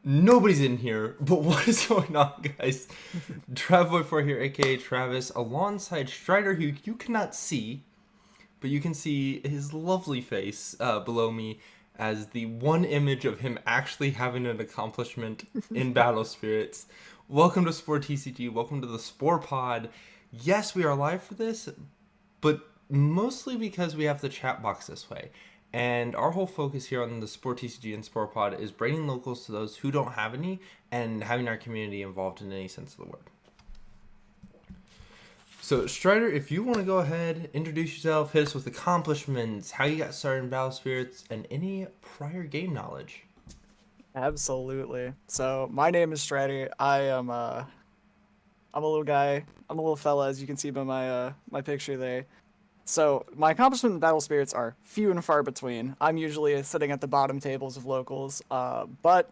Nobody's in here, but what is going on, guys? Traveler4 here, aka Travis, alongside Strider, who you cannot see, but you can see his lovely face below me as the one image of him actually having an accomplishment in Battle Spirits. Welcome to Spore TCG, welcome to the Spore Pod. Yes, we are live for this, but mostly because we have the chat box this way. And our whole focus here on the Spore TCG and Spore Pod is bringing locals to those who don't have any and having our community involved in any sense of the word. So, Strider, if you want to go ahead, introduce yourself, hit us with accomplishments, how you got started in Battle Spirits, and any prior game knowledge. Absolutely. So my name is Strider. I'm a little guy. I'm a little fella, as you can see by my picture there. So my accomplishments in Battle Spirits are few and far between. I'm usually sitting at the bottom tables of locals. But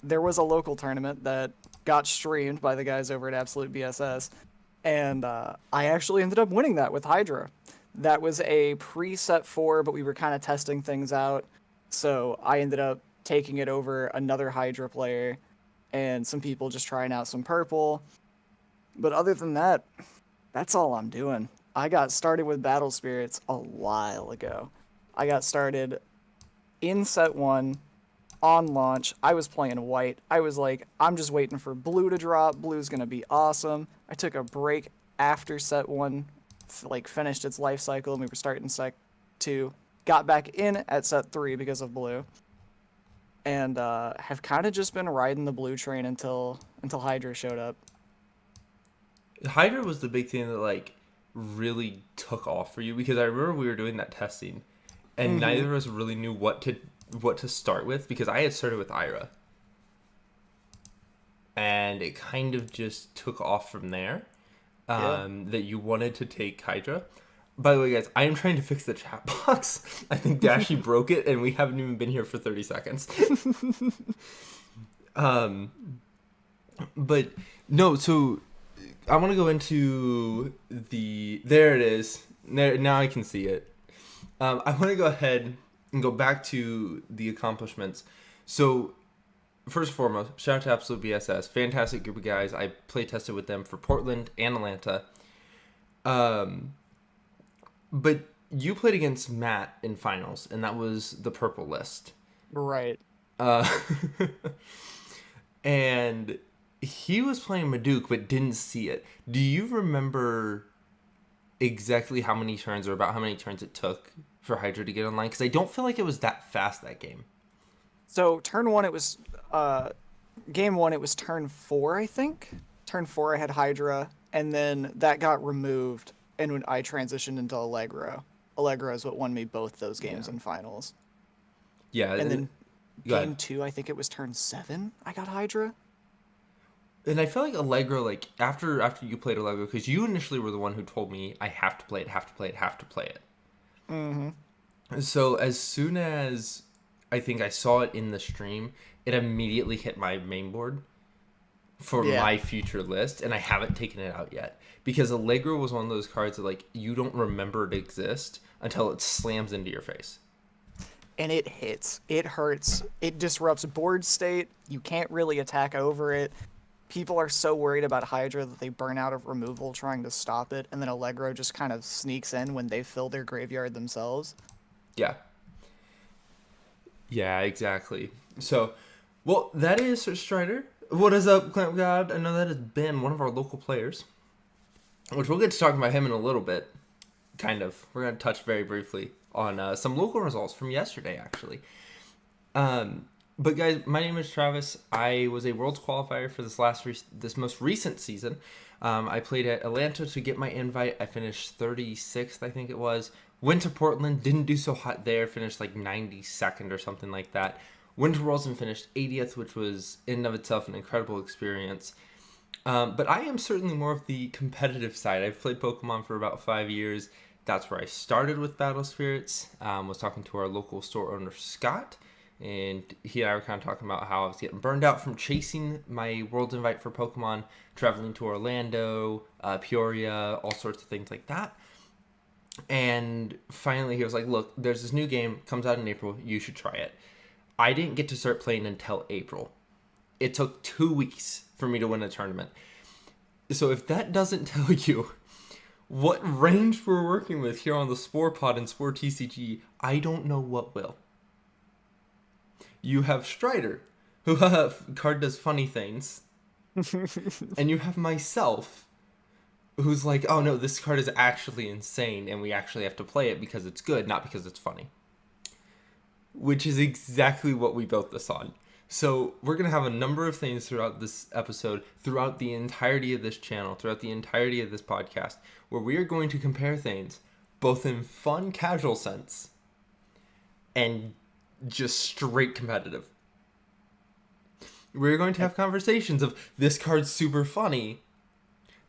there was a local tournament that got streamed by the guys over at Absolute BSS, and I actually ended up winning that with Hydra. That was a preset 4, but we were kind of testing things out. So I ended up taking it over another Hydra player and some people just trying out some purple. But other than that, that's all I'm doing. I got started with Battle Spirits a while ago. I got started in set 1 on launch. I was playing white. I was like, I'm just waiting for blue to drop. Blue's going to be awesome. I took a break after set 1 finished its life cycle and we were starting set 2. Got back in at set 3 because of blue. And have kind of just been riding the blue train until Hydra showed up. Hydra was the big thing that really took off for you, because I remember we were doing that testing and neither of us really knew what to start with, because I had started with Ira and it kind of just took off from there. That you wanted to take Hydra. By the way, guys, I am trying to fix the chat box. I think Dashy broke it and we haven't even been here for 30 seconds. But no, so I want to go into there it is. There, now I can see it. I want to go ahead and go back to the accomplishments. So, first and foremost, shout out to Absolute BSS. Fantastic group of guys. I play tested with them for Portland and Atlanta. But you played against Matt in finals, and that was the purple list. Right. Uh, and he was playing Maduke, but didn't see it. Do you remember exactly how many turns, or about how many turns it took for Hydra to get online? Because I don't feel like it was that fast, that game. So turn 1, it was game 1. It was turn 4, I think. Turn 4, I had Hydra, and then that got removed, and when I transitioned into Allegro. Allegro is what won me both those games in finals. Yeah. And then Go game ahead. 2, I think it was turn 7. I got Hydra. And I feel like Allegro, after you played Allegro, because you initially were the one who told me I have to play it, have to play it, have to play it. So as soon as I think I saw it in the stream, it immediately hit my main board for my future list, and I haven't taken it out yet. Because Allegro was one of those cards that you don't remember it exists until it slams into your face. And it hits. It hurts. It disrupts board state. You can't really attack over it. People are so worried about Hydra that they burn out of removal trying to stop it, and then Allegro just kind of sneaks in when they fill their graveyard themselves. Yeah. Yeah, exactly. So, well, that is Strider. What is up, Clamp God? I know that has been one of our local players, which we'll get to talking about him in a little bit. Kind of. We're going to touch very briefly on some local results from yesterday, actually. But guys, my name is Travis. I was a Worlds qualifier for this most recent season. I played at Atlanta to get my invite. I finished 36th, I think it was. Went to Portland, didn't do so hot there. Finished 92nd or something like that. Went to Worlds and finished 80th, which was in and of itself an incredible experience. But I am certainly more of the competitive side. I've played Pokemon for about 5 years. That's where I started with Battle Spirits. Was talking to our local store owner, Scott. And he and I were kind of talking about how I was getting burned out from chasing my world invite for Pokemon, traveling to Orlando, Peoria, all sorts of things like that. And finally he was like, look, there's this new game, comes out in April, you should try it. I didn't get to start playing until April. It took 2 weeks for me to win a tournament. So if that doesn't tell you what range we're working with here on the Spore Pod and Spore TCG, I don't know what will. You have Strider, who card does funny things. And you have myself, who's like, oh no, this card is actually insane, and we actually have to play it because it's good, not because it's funny. Which is exactly what we built this on. So we're going to have a number of things throughout this episode, throughout the entirety of this channel, throughout the entirety of this podcast, where we are going to compare things, both in fun, casual sense, and just straight competitive. We're going to have conversations of, this card's super funny,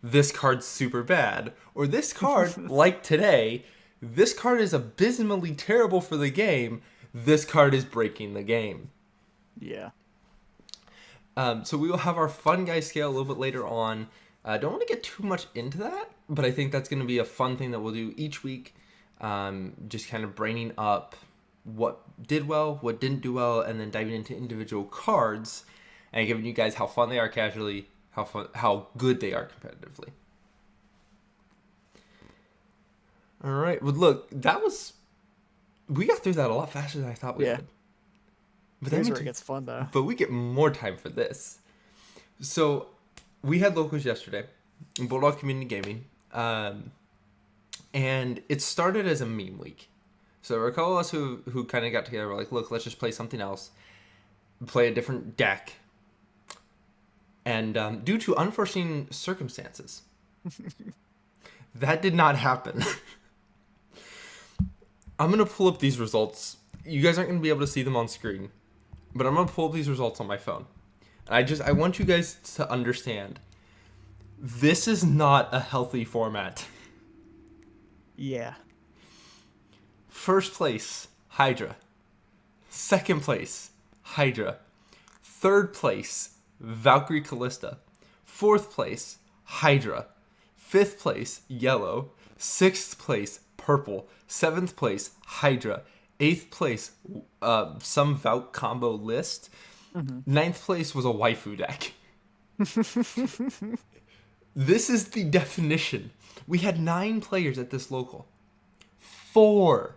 this card's super bad, or this card, like today, this card is abysmally terrible for the game, this card is breaking the game. Yeah. So we will have our fun guy scale a little bit later on. I don't want to get too much into that, but I think that's going to be a fun thing that we'll do each week. Just kind of braining up what did well, what didn't do well, and then diving into individual cards and giving you guys how fun they are casually, how good they are competitively. All right. Well, look, we got through that a lot faster than I thought we would. But Here's where it gets fun, though. But we get more time for this. So, we had locals yesterday in Bulldog Community Gaming. And it started as a meme week. So, there were a couple of us who kind of got together. We're like, look, let's just play something else. Play a different deck. And due to unforeseen circumstances, that did not happen. I'm going to pull up these results. You guys aren't going to be able to see them on screen. But I'm going to pull up these results on my phone. I want you guys to understand, this is not a healthy format. Yeah. First place, Hydra. Second place, Hydra. Third place, Valkyrie Callista. Fourth place, Hydra. Fifth place, Yellow. Sixth place, Purple. Seventh place, Hydra. Eighth place, some Valk combo list. Mm-hmm. Ninth place was a waifu deck. This is the definition. We had 9 players at this local. 4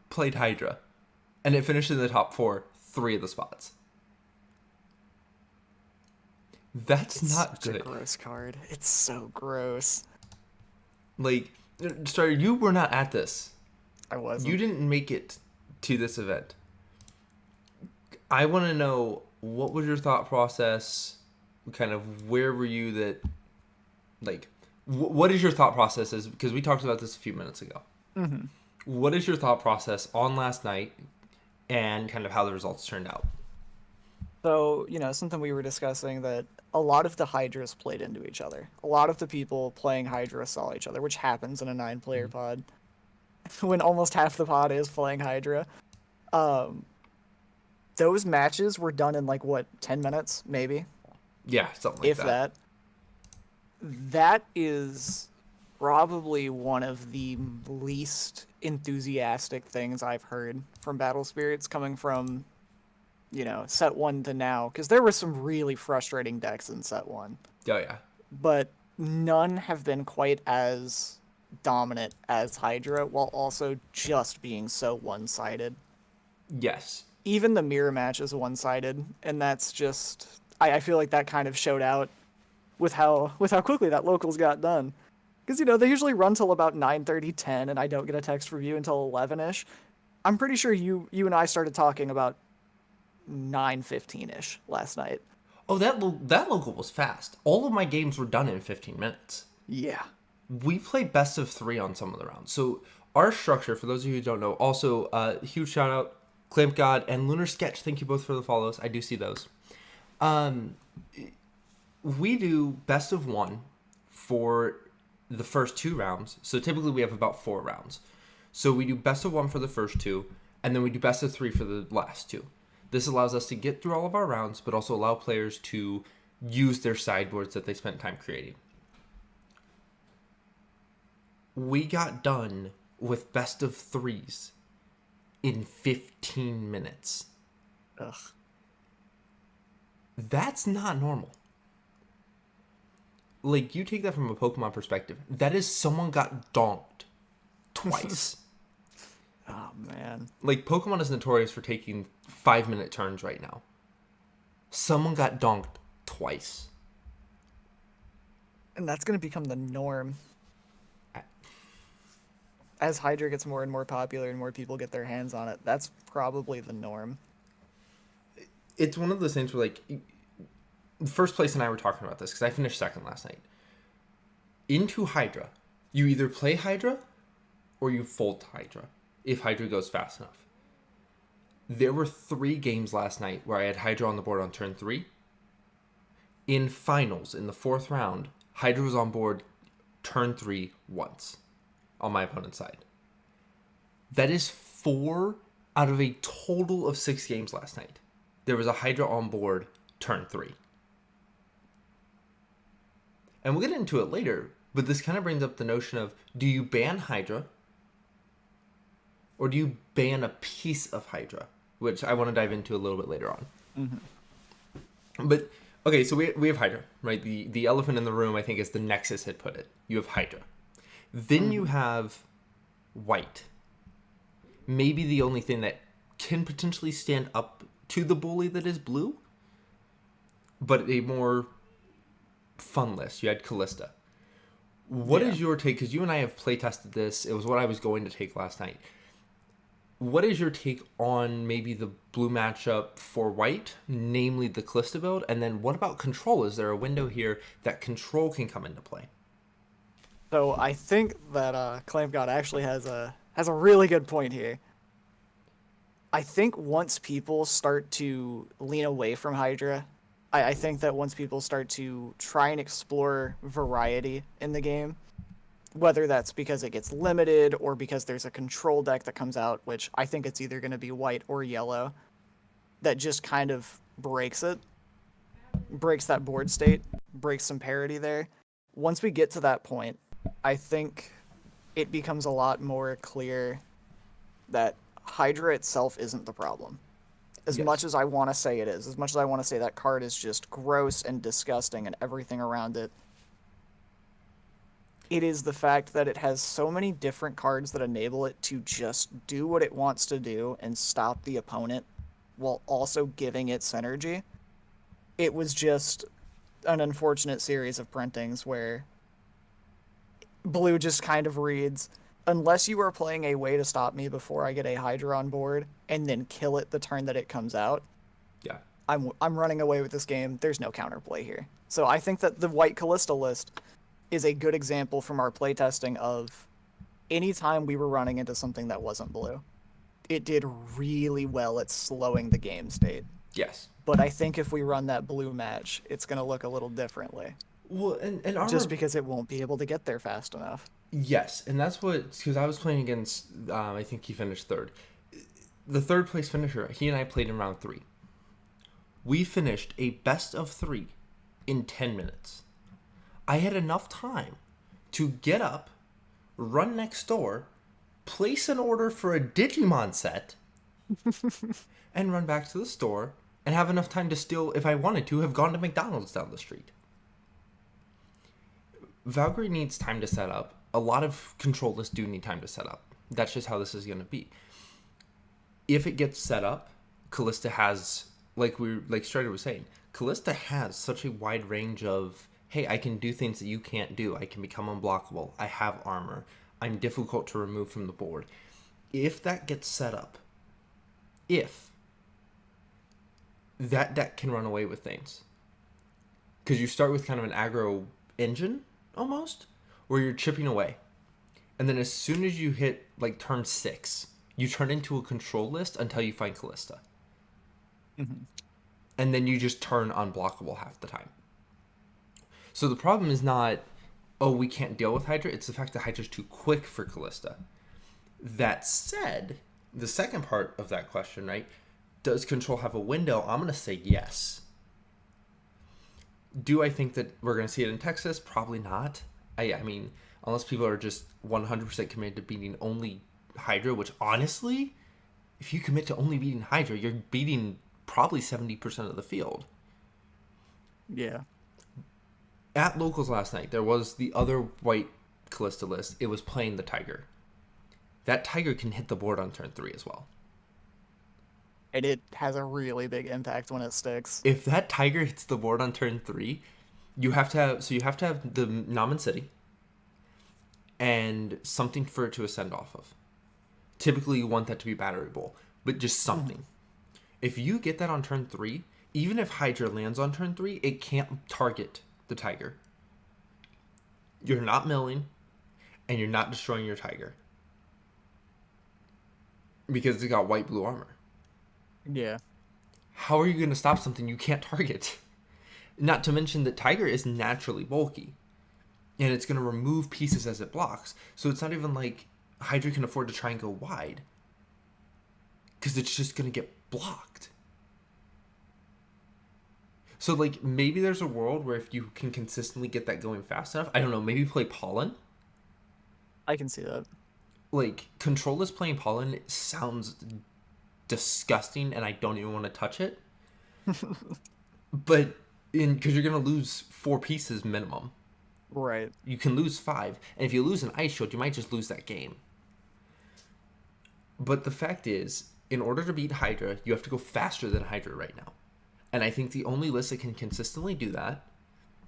played Hydra. And it finished in the top 4, 3 of the spots. It's not good. It's a gross card. It's so gross. Like, sorry, you were not at this. I wasn't. You didn't make it to this event. I want to know, what was your thought process? Kind of, where were you that, like, what is your thought process? Because we talked about this a few minutes ago. Mm-hmm. What is your thought process on last night and kind of how the results turned out? So, something we were discussing, that a lot of the Hydras played into each other. A lot of the people playing Hydra saw each other, which happens in a 9-player pod. When almost half the pod is playing Hydra. Those matches were done in 10 minutes, maybe? Yeah, something like if that. That is probably one of the least enthusiastic things I've heard from Battle Spirits coming from, set 1 to now. Because there were some really frustrating decks in set 1. Oh, yeah. But none have been quite as dominant as Hydra, while also just being so one-sided. Yes. Even the mirror match is one-sided, and that's just... I feel like that kind of showed out with how quickly that locals got done. Because, they usually run till about 9:30, 10, and I don't get a text from you until 11-ish. I'm pretty sure you and I started talking about 9:15-ish last night. Oh, that local was fast. All of my games were done in 15 minutes. Yeah. We played best of 3 on some of the rounds. So our structure, for those of you who don't know, also huge shout out, Clamp God and Lunar Sketch. Thank you both for the follows. I do see those. We do best of 1 for the first 2 rounds. So typically we have about 4 rounds. So we do best of 1 for the first 2, and then we do best of 3 for the last 2. This allows us to get through all of our rounds, but also allow players to use their sideboards that they spent time creating. We got done with best of 3s in 15 minutes. Ugh. That's not normal. Like, you take that from a Pokemon perspective. That is someone got donked twice. Oh man. Like, Pokemon is notorious for taking 5-minute turns right now. Someone got donked twice. And that's going to become the norm. As Hydra gets more and more popular and more people get their hands on it, that's probably the norm. It's one of those things where, like, First Place and I were talking about this because I finished second last night. Into Hydra, you either play Hydra or you fold to Hydra if Hydra goes fast enough. There were 3 games last night where I had Hydra on the board on turn 3. In finals, in the 4th round, Hydra was on board turn 3 once on my opponent's side. That is 4 out of a total of 6 games last night. There was a Hydra on board turn 3. And we'll get into it later, but this kind of brings up the notion of, do you ban Hydra or do you ban a piece of Hydra? Which I want to dive into a little bit later on. Mm-hmm. But, okay, so we have Hydra, right? The elephant in the room, I think, as the Nexus had put it. You have Hydra. Then you have White. Maybe the only thing that can potentially stand up to the bully that is Blue, but a more fun list. You had Callista. What is your take? Because you and I have play tested this. It was what I was going to take last night. What is your take on maybe the blue matchup for White, namely the Callista build? And then what about control? Is there a window here that control can come into play? So I think that Clamp God actually has a really good point here. I think once people start to lean away from Hydra, I think that once people start to try and explore variety in the game, whether that's because it gets limited or because there's a control deck that comes out, which I think it's either going to be white or yellow, that just kind of breaks it, breaks that board state, breaks some parity there. Once we get to that point, I think it becomes a lot more clear that Hydra itself isn't the problem. As much as I want to say it is, as much as I want to say that card is just gross and disgusting and everything around it, it is the fact that it has so many different cards that enable it to just do what it wants to do and stop the opponent while also giving it synergy. It was just an unfortunate series of printings where Blue just kind of reads, unless you are playing a way to stop me before I get a Hydra on board and then kill it the turn that it comes out, yeah, I'm running away with this game. There's no counterplay here. So I think that the White Callista list is a good example from our playtesting of anytime we were running into something that wasn't blue. It did really well at slowing the game state. Yes. But I think if we run that blue match, it's going to look a little differently. Well, and just because it won't be able to get there fast enough. Yes, and that's what, because I was playing against, I think he finished 3rd. The 3rd place finisher, he and I played in round 3. We finished a best of 3 in 10 minutes. I had enough time to get up, run next door, place an order for a Digimon set, and run back to the store, and have enough time to still, if I wanted to, have gone to McDonald's down the street. Valkyrie needs time to set up. A lot of control lists do need time to set up. That's just how this is going to be. If it gets set up, Callista has, like Strider was saying, Callista has such a wide range of, hey, I can do things that you can't do. I can become unblockable. I have armor. I'm difficult to remove from the board. If that gets set up, that deck can run away with things. Because you start with kind of an aggro engine, almost, where you're chipping away. And then as soon as you hit, like, turn 6, you turn into a control list until you find Callista. Mm-hmm. And then you just turn unblockable half the time. So the problem is not, oh, we can't deal with Hydra. It's the fact that Hydra's too quick for Callista. That said, the second part of that question, right? Does control have a window? I'm going to say yes. Do I think that we're going to see it in Texas? Probably not. I mean, unless people are just 100% committed to beating only Hydra, which honestly, if you commit to only beating Hydra, you're beating probably 70% of the field. Yeah. At locals last night, there was the other white Callista list. It was playing the Tiger. That Tiger can hit the board on turn 3 as well. And it has a really big impact when it sticks. If that Tiger hits the board on turn 3, you have to have the Namen City and something for it to ascend off of. Typically, you want that to be Battery Bowl, but just something. If you get that on turn 3, even if Hydra lands on turn 3, it can't target the Tiger. You're not milling, and you're not destroying your Tiger. Because it's got white-blue armor. Yeah. How are you going to stop something you can't target? Not to mention that Tiger is naturally bulky. And it's going to remove pieces as it blocks. So it's not even like Hydra can afford to try and go wide. Because it's just going to get blocked. So, like, maybe there's a world where if you can consistently get that going fast enough, I don't know, maybe play Pollen? I can see that. Like, Control is playing Pollen sounds disgusting, and I don't even want to touch it. But, because you're going to lose 4 pieces minimum. Right. You can lose 5, and if you lose an Ice Shield, you might just lose that game. But the fact is, in order to beat Hydra, you have to go faster than Hydra right now. And I think the only list that can consistently do that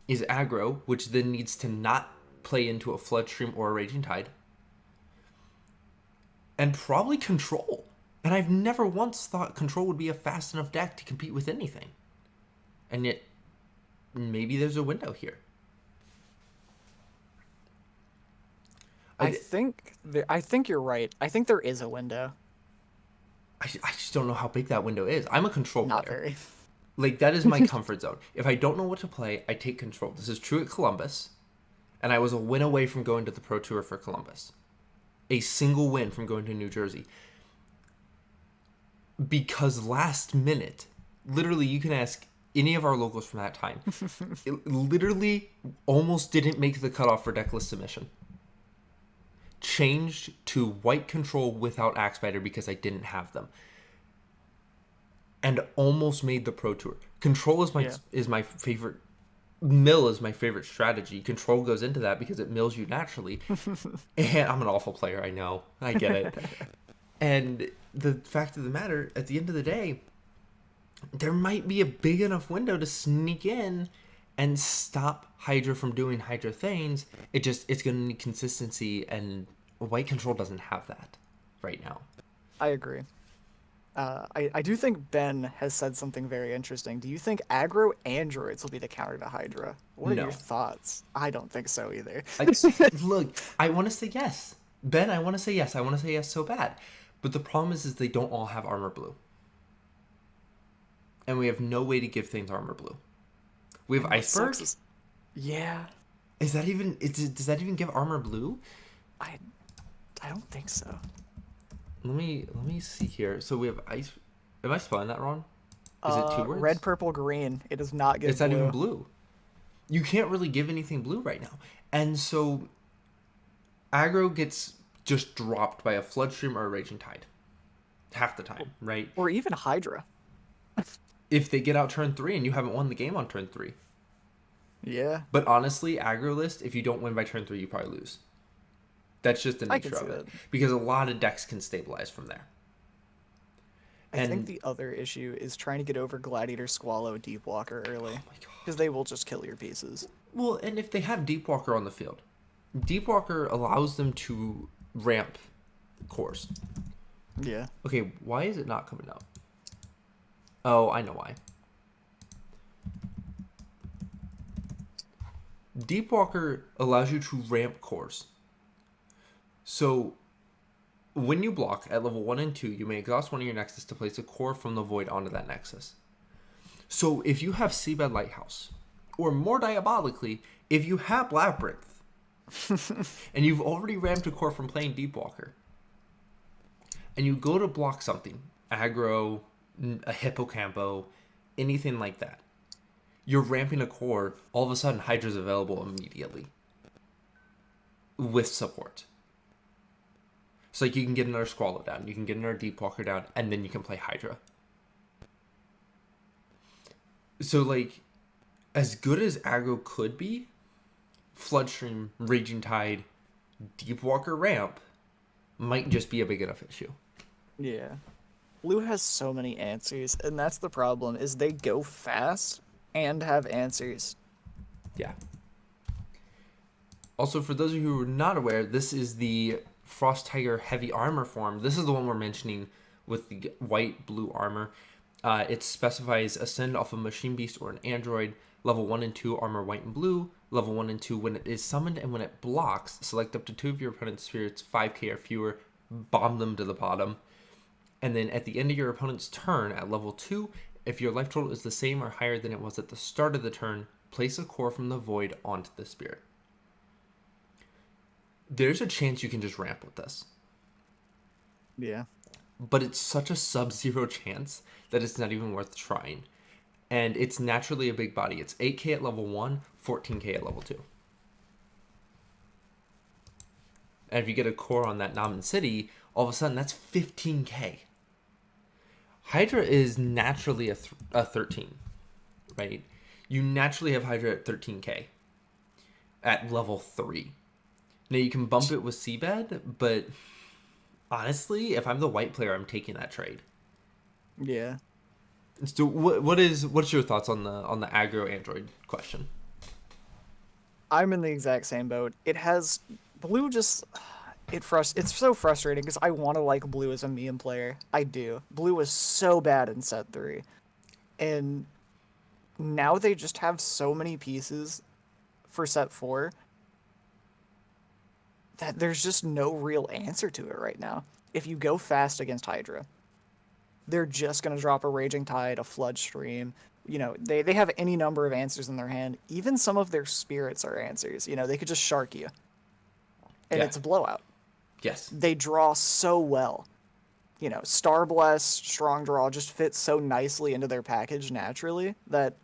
is aggro, which then needs to not play into a Floodstream or a Raging Tide. And probably Control. And I've never once thought Control would be a fast enough deck to compete with anything. And yet, maybe there's a window here. I think you're right. I think there is a window. I just don't know how big that window is. I'm a Control Not player. very. Like, that is my comfort zone. If I don't know what to play, I take Control. This is true at Columbus. And I was a win away from going to the Pro Tour for Columbus. A single win from going to New Jersey. Because last minute, literally, you can ask any of our locals from that time. It literally almost didn't make the cutoff for decklist submission. Changed to white Control without Axe Biter because I didn't have them. And almost made the Pro Tour. Control is my favorite. Mill is my favorite strategy. Control goes into that because it mills you naturally. And I'm an awful player, I know. I get it. And the fact of the matter, at the end of the day, there might be a big enough window to sneak in and stop Hydra from doing Hydra things. It's going to need consistency, and white Control doesn't have that right now. I agree. I do think Ben has said something very interesting. Do you think aggro androids will be the counter to Hydra? What are No. your thoughts? I don't think so either. Look, I want to say yes. Ben, I want to say yes. I want to say yes so bad. But the problem is they don't all have armor blue. And we have no way to give things armor blue. We have Iceberg? Yeah. Does that even give armor blue? I don't think so. Let me see here. So we have ice. Am I spelling that wrong? Is it 2 words? Red, purple, green. It does not give It's blue. not even blue. You can't really give anything blue right now. And so aggro gets just dropped by a Floodstream or a Raging Tide. Half the time, right? Or even Hydra. If they get out turn 3 and you haven't won the game on turn 3. Yeah. But honestly, aggro list, if you don't win by turn 3, you probably lose. That's just the nature of it. Because a lot of decks can stabilize from there. I think the other issue is trying to get over Gladiator, Squallow, Deepwalker early. Oh my god. Because they will just kill your pieces. Well, and if they have Deepwalker on the field, Deepwalker allows them to ramp cores. Yeah. Okay, why is it not coming up? Oh, I know why. Deepwalker allows you to ramp cores. So, when you block at level 1 and 2, you may exhaust one of your nexus to place a core from the void onto that nexus. So, if you have Seabed Lighthouse, or more diabolically, if you have Labyrinth, and you've already ramped a core from playing Deepwalker, and you go to block something, aggro, a Hippocampo, anything like that, you're ramping a core, all of a sudden Hydra's available immediately. With support. So like you can get another Squallow down, you can get another Deepwalker down, and then you can play Hydra. So like, as good as aggro could be, Floodstream, Raging Tide, Deepwalker Ramp might just be a big enough issue. Yeah. Blue has so many answers, and that's the problem, is they go fast and have answers. Yeah. Also, for those of you who are not aware, this is the Frost Tiger Heavy Armor form. This is the one we're mentioning with the white-blue armor. It specifies Ascend off a Machine Beast or an Android, level 1 and 2 armor white and blue, level 1 and 2 when it is summoned and when it blocks, select up to 2 of your opponent's spirits, 5k or fewer, bomb them to the bottom. And then at the end of your opponent's turn at level 2, if your life total is the same or higher than it was at the start of the turn, place a core from the void onto the spirit. There's a chance you can just ramp with this. Yeah. But it's such a sub-zero chance that it's not even worth trying. And it's naturally a big body. It's 8k at level 1, 14k at level 2. And if you get a core on that Namen City, all of a sudden that's 15k. Hydra is naturally a 13, right? You naturally have Hydra at 13k at level 3. Now you can bump it with Seabed, but honestly, if I'm the white player, I'm taking that trade. Yeah. So what's your thoughts on the aggro android question? I'm in the exact same boat. It has blue just it's so frustrating because I want to like blue as a meme player. I do. Blue was so bad in set 3. And now they just have so many pieces for set 4 that there's just no real answer to it right now. If you go fast against Hydra, they're just going to drop a Raging Tide, a Flood Stream. You know, they have any number of answers in their hand. Even some of their spirits are answers. You know, they could just shark you. And Yeah. it's a blowout. Yes. They draw so well. You know, Star Bless, Strong Draw just fits so nicely into their package naturally that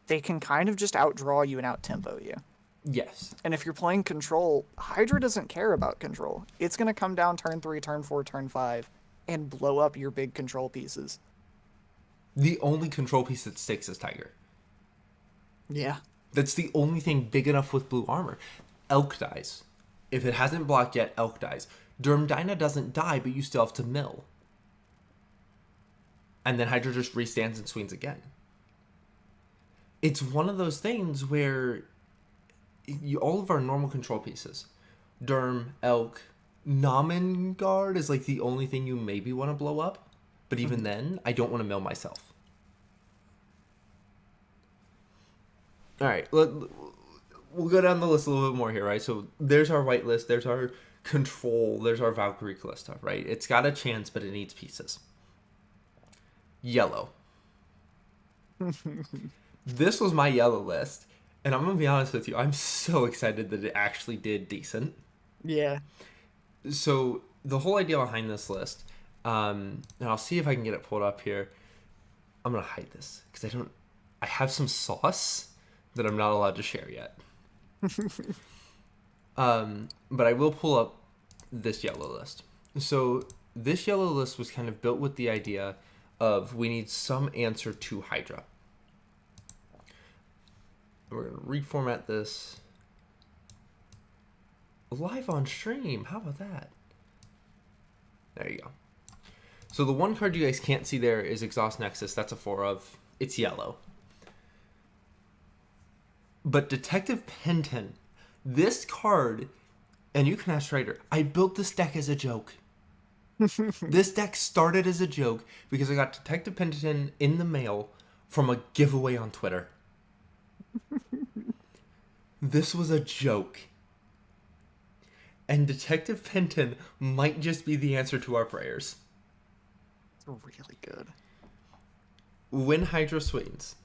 they can kind of just outdraw you and out-tempo you. Yes. And if you're playing control, Hydra doesn't care about control. It's going to come down turn 3, turn 4, turn 5, and blow up your big control pieces. The only control piece that sticks is Tiger. Yeah. That's the only thing big enough with blue armor. Elk dies. If it hasn't blocked yet, Elk dies. Durmdina doesn't die, but you still have to mill. And then Hydra just restands and swings again. It's one of those things where all of our normal control pieces, Durm, Elk, Namen Guard is like the only thing you maybe want to blow up. But even then, I don't want to mill myself. All right, we'll go down the list a little bit more here, right? So there's our white list, there's our control, there's our Valkyrie Callista, right? It's got a chance, but it needs pieces. Yellow. This was my yellow list, and I'm going to be honest with you, I'm so excited that it actually did decent. Yeah. So the whole idea behind this list, and I'll see if I can get it pulled up here. I'm going to hide this, because I have some sauce that I'm not allowed to share yet. But I will pull up this yellow list. So this yellow list was kind of built with the idea of we need some answer to Hydra. We're going to reformat this live on stream. How about that? There you go. So the one card you guys can't see there is Exhaust Nexus. That's a 4 of. It's yellow. But Detective Penton, this card, and you can ask Strider, I built this deck as a joke. This deck started as a joke because I got Detective Penton in the mail from a giveaway on Twitter. This was a joke. And Detective Penton might just be the answer to our prayers. It's really good. When Hydra swings,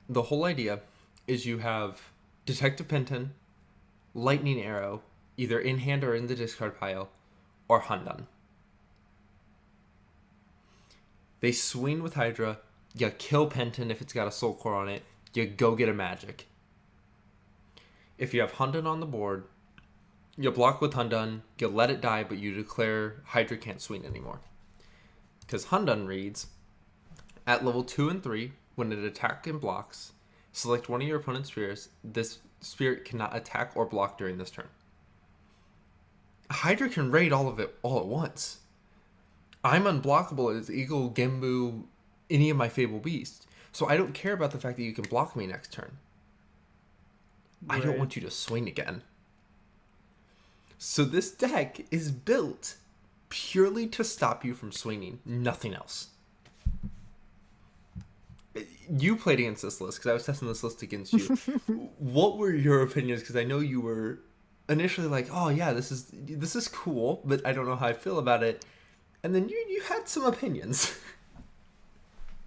the whole idea is you have Detective Penton, Lightning Arrow, either in hand or in the discard pile, or Hundan. They swing with Hydra, you kill Penton if it's got a Soul Core on it, you go get a Magic. If you have Hundan on the board, you block with Hundan, you let it die, but you declare Hydra can't swing anymore. Because Hundan reads, at level 2 and 3, when it attacks and blocks, Select one of your opponent's spirits. This spirit cannot attack or block during this turn. Hydra can raid all of it all at once. I'm unblockable as Eagle, Gembu, any of my Fable Beasts. So I don't care about the fact that you can block me next turn. I don't Right. want you to swing again. So this deck is built purely to stop you from swinging. Nothing else. You played against this list because I was testing this list against you. What were your opinions? Because I know you were initially like, "Oh yeah, this is cool," but I don't know how I feel about it. And then you had some opinions.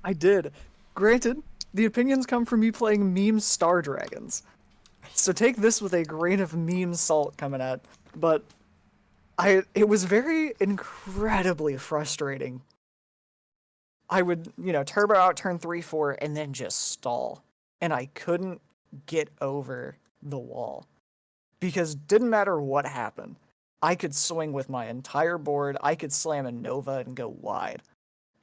I did. Granted, the opinions come from me playing meme Star Dragons. So take this with a grain of meme salt coming at. But it was very incredibly frustrating. I would, turbo out turn 3, 4, and then just stall. And I couldn't get over the wall. Because didn't matter what happened. I could swing with my entire board, I could slam a Nova and go wide.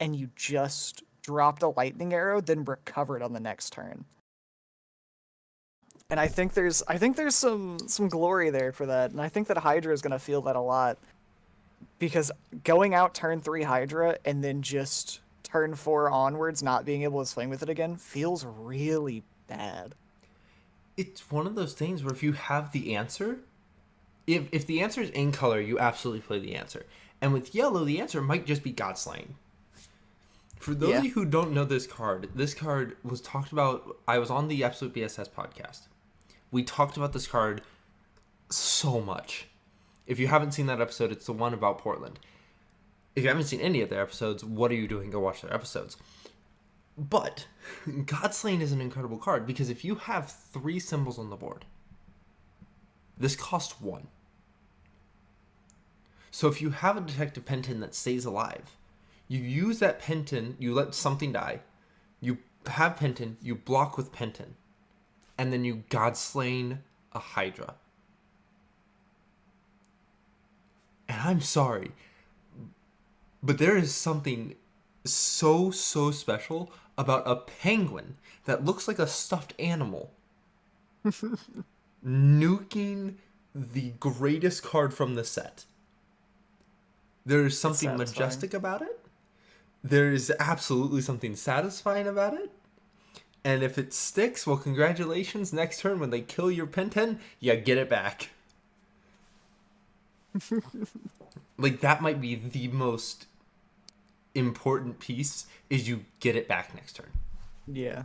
And you just dropped a lightning arrow, then recovered on the next turn. And I think there's some glory there for that, and I think that Hydra is gonna feel that a lot. Because going out turn 3 Hydra and then just turn 4 onwards not being able to swing with it again feels really bad. It's one of those things where if you have the answer, if the answer is in color, you absolutely play the answer. And with yellow, the answer might just be Godslaying. For those of you who don't know this card was talked about. I was on the Absolute BSS podcast. We talked about this card so much. If you haven't seen that episode, it's the one about Portland. If you haven't seen any of their episodes, what are you doing? Go watch their episodes. But Godslaying is an incredible card because if you have 3 symbols on the board, this costs 1. So if you have a Detective Penton that stays alive, you use that Penton, you let something die, you have Penton, you block with Penton, and then you Godslaying a Hydra. And I'm sorry, but there is something so special about a penguin that looks like a stuffed animal nuking the greatest card from the set. There is something majestic about it. There is absolutely something satisfying about it. And if it sticks, well, congratulations. Next turn, when they kill your Penton, you get it back. Like, that might be the most important piece, is you get it back next turn. Yeah.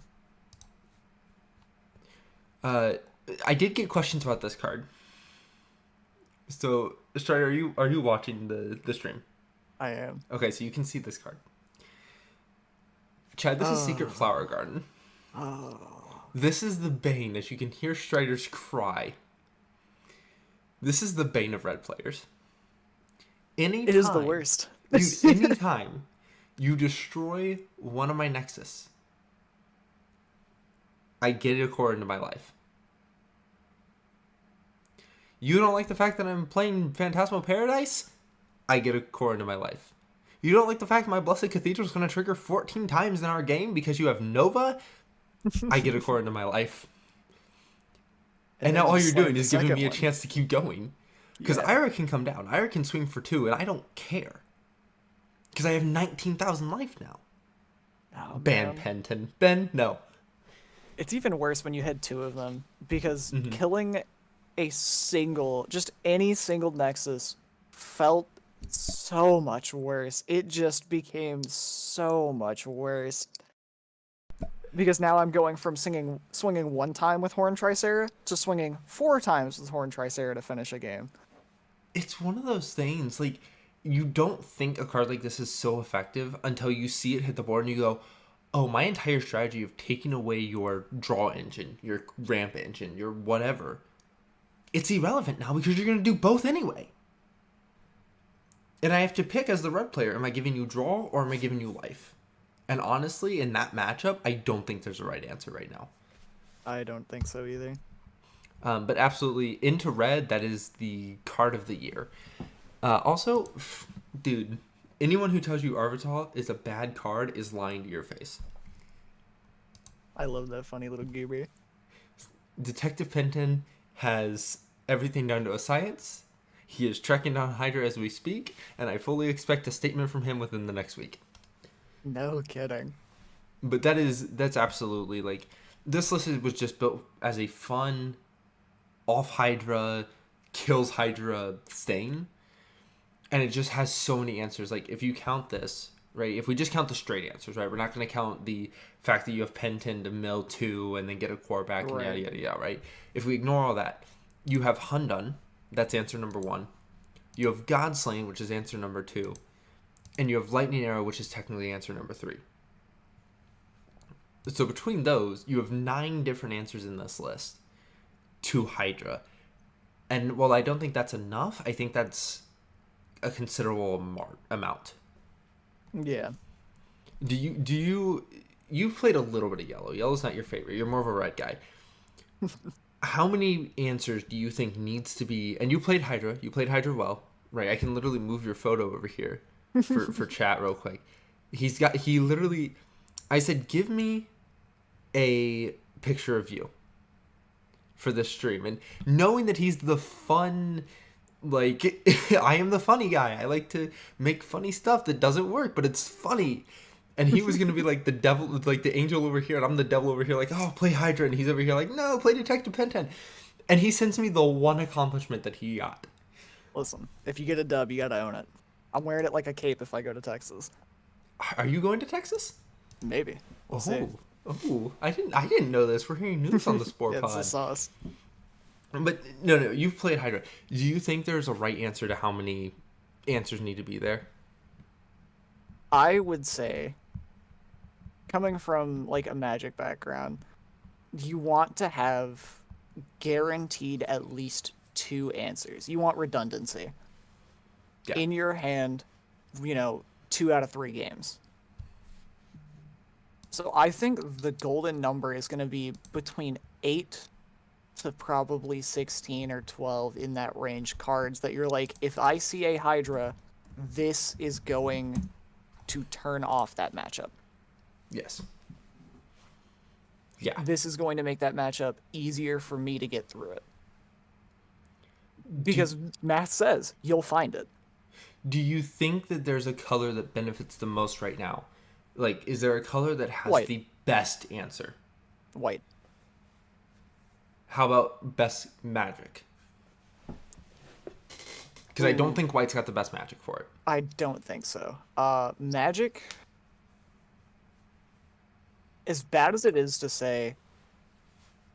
I did get questions about this card. So, Strider, are you watching the stream? I am. Okay, so you can see this card. Chad, this is Secret Flower Garden. This is the bane, as you can hear Striders cry. This is the bane of red players. Anytime, It is the worst. Anytime you destroy one of my Nexus, I get a core into my life. You don't like the fact that I'm playing Phantasmal Paradise? I get a core into my life. You don't like the fact my Blessed Cathedral is going to trigger 14 times in our game because you have Nova? I get a core into my life. And now all you're doing is giving me a chance to keep going. Because Ira can come down. Ira can swing for 2, and I don't care. Because I have 19,000 life now. Oh, Ban Penton. Ben, no. It's even worse when you had 2 of them, because killing just any single Nexus felt so much worse. It just became so much worse. Because now I'm going from swinging 1 time with Horn Tricera to swinging 4 times with Horn Tricera to finish a game. It's one of those things, like, you don't think a card like this is so effective until you see it hit the board and you go, oh, my entire strategy of taking away your draw engine, your ramp engine, your whatever, it's irrelevant now because you're going to do both anyway. And I have to pick as the red player, am I giving you draw or am I giving you life? And honestly, in that matchup, I don't think there's a right answer right now. I don't think so either. But absolutely, into red, that is the card of the year. Also, dude, anyone who tells you Arvital is a bad card is lying to your face. I love that funny little goober. Detective Penton has everything down to a science. He is tracking down Hydra as we speak, and I fully expect a statement from him within the next week. No kidding. But that's absolutely like this list was just built as a fun off Hydra kills Hydra thing, and it just has so many answers. Like if you count this, right? If we just count the straight answers, right? We're not going to count the fact that you have Penton to mill 2 and then get a core back and yada yada yada, right? If we ignore all that, you have Hundun, that's answer number 1. You have Godslain, which is answer number 2, and you have Lightning Arrow, which is technically answer number 3. So between those, you have 9 different answers in this list to Hydra. And while I don't think that's enough, I think that's a considerable amount. Yeah. You've played a little bit of Yellow. Yellow's not your favorite. You're more of a red guy. How many answers do you think needs to be, and you played Hydra well, right? I can literally move your photo over here for chat real quick. I said, give me a picture of you for this stream, and knowing that he's the fun, like I am the funny guy. I like to make funny stuff that doesn't work, but it's funny. And he was gonna be like the devil, like the angel over here, and I'm the devil over here, like, oh, play Hydra, and he's over here like, no, play Detective Penton. And he sends me the one accomplishment that he got. Listen, if you get a dub, you gotta own it. I'm wearing it like a cape if I go to Texas. Are you going to Texas? Maybe. We'll see. Oh, I didn't know this. We're hearing news on the Spore Yeah, pod. it's the sauce. But no, you've played Hydra. Do you think there's a right answer to how many answers need to be there? I would say, coming from like a Magic background, you want to have guaranteed at least 2 answers. You want redundancy. Yeah. In your hand, 2 out of 3 games. So I think the golden number is going to be between 8 to probably 16 or 12 in that range cards that you're like, if I see a Hydra, this is going to turn off that matchup. Yes. Yeah. This is going to make that matchup easier for me to get through it. Because math says you'll find it. Do you think that there's a color that benefits the most right now? Like, is there a color that has White. the best answer? White. How about best magic? Because I don't think white's got the best magic for it. I don't think so. Magic, as bad as it is to say,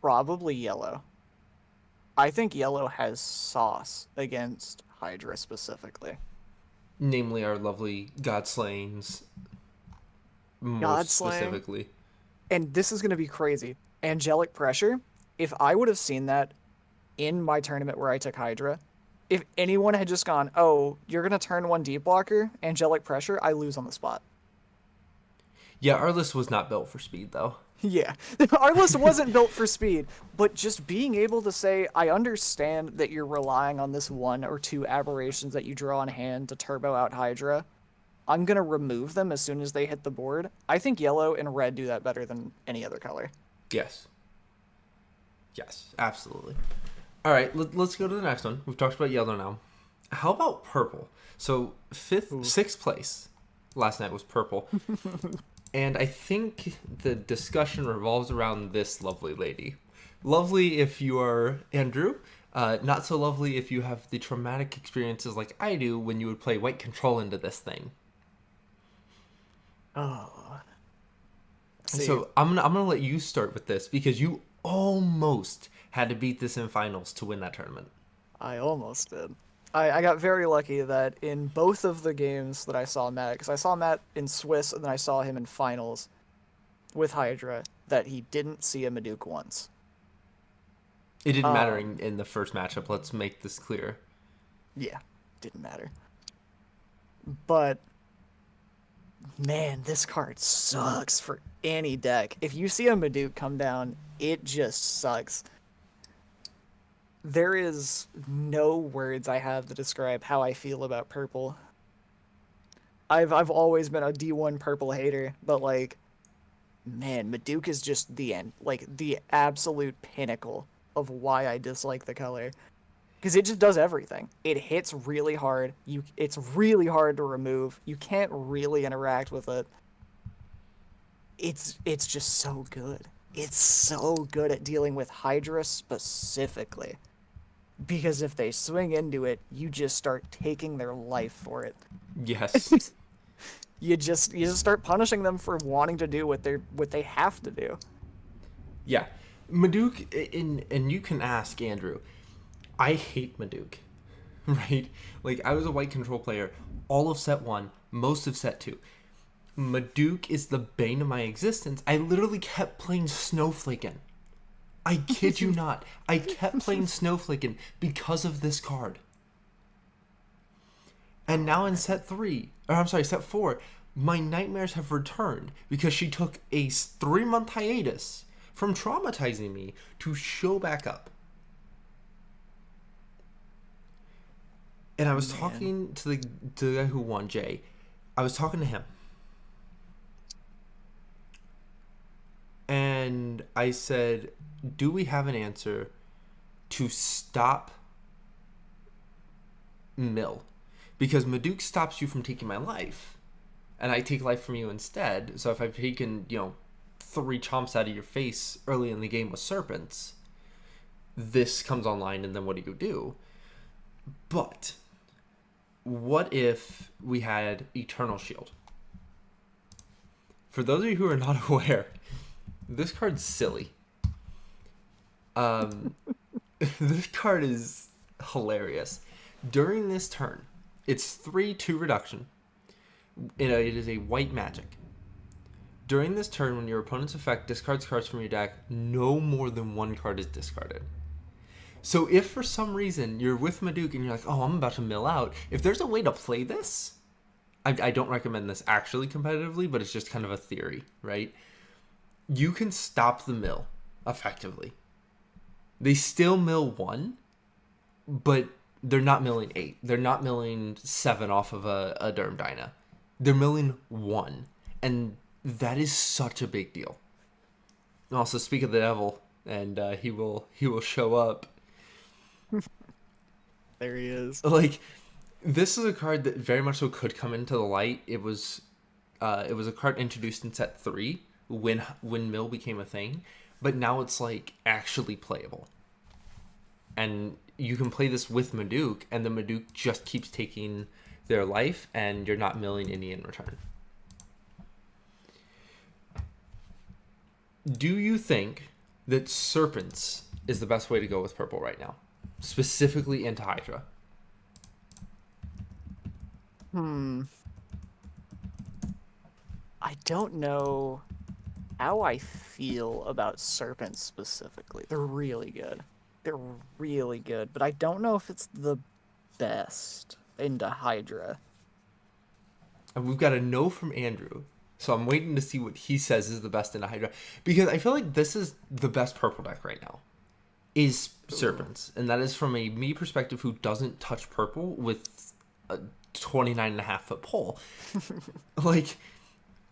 probably yellow. I think yellow has sauce against Hydra specifically. Namely, our lovely Godslains. Most Godslaying. specifically. And this is going to be crazy. Angelic Pressure, if I would have seen that in my tournament where I took Hydra, if anyone had just gone, oh, you're going to turn 1 deep blocker, Angelic Pressure, I lose on the spot. Yeah, our list was not built for speed, though. Yeah, our list wasn't built for speed, but just being able to say, I understand that you're relying on this 1 or 2 aberrations that you draw on hand to turbo out Hydra. I'm going to remove them as soon as they hit the board. I think yellow and red do that better than any other color. Yes. Yes, absolutely. All right, let's go to the next one. We've talked about yellow now. How about purple? So 6th place last night was purple. And I think the discussion revolves around this lovely lady. Lovely if you are Andrew. Not so lovely if you have the traumatic experiences like I do when you would play white control into this thing. Oh. So I'm gonna let you start with this because you almost had to beat this in finals to win that tournament. I almost did. I got very lucky that in both of the games that I saw Matt, because I saw Matt in Swiss and then I saw him in finals with Hydra, that he didn't see a Maduke once. It didn't matter in the first matchup. Let's make this clear. Yeah, didn't matter. But man, this card sucks for any deck. If you see a Maduke come down, it just sucks. There is no words I have to describe how I feel about purple. I've always been a D1 purple hater, but like man, Maduke is just the end, like the absolute pinnacle of why I dislike the color. Because it just does everything. It hits really hard. It's really hard to remove. You can't really interact with it. It's just so good. It's so good at dealing with Hydra specifically. Because if they swing into it, you just start taking their life for it. Yes. You just start punishing them for wanting to do what they have to do. Yeah. Maduke, and you can ask Andrew, I hate Maduke, right? Like, I was a white control player all of set 1, most of set 2. Maduke is the bane of my existence. I literally kept playing Snowflakin'. I kid you not. I kept playing Snowflakin' because of this card. And now in set 4, my nightmares have returned because she took a 3-month hiatus from traumatizing me to show back up. And I was talking to the guy who won, Jay. I was talking to him. And I said, do we have an answer to stop Mill? Because Maduke stops you from taking my life. And I take life from you instead. So if I've taken, 3 chomps out of your face early in the game with serpents, this comes online, and then what do you do? But what if we had Eternal Shield? For those of you who are not aware, this card's silly. This card is hilarious. During this turn, it's 3/2 reduction. It is a white magic. During this turn, when your opponent's effect discards cards from your deck, no more than 1 card is discarded. So if for some reason you're with Maduke and you're like, oh, I'm about to mill out, if there's a way to play this, I don't recommend this actually competitively, but it's just kind of a theory, right? You can stop the mill effectively. They still mill 1, but they're not milling 8. They're not milling 7 off of a Derm Dyna. They're milling 1. And that is such a big deal. And also, speak of the devil, and he will show up. There he is. Like, this is a card that very much so could come into the light. It was a card introduced in set 3 when Mill became a thing, but now it's like actually playable. And you can play this with Maduke, and the Maduke just keeps taking their life, and you're not milling any in return. Do you think that Serpents is the best way to go with purple right now? Specifically into Hydra. I don't know how I feel about serpents specifically. They're really good. They're really good, but I don't know if it's the best into Hydra. And we've got a no from Andrew. So I'm waiting to see what he says is the best into Hydra. Because I feel like this is the best purple deck right now. Is Serpents. And that is from a me perspective who doesn't touch purple with a 29.5-foot pole. Like,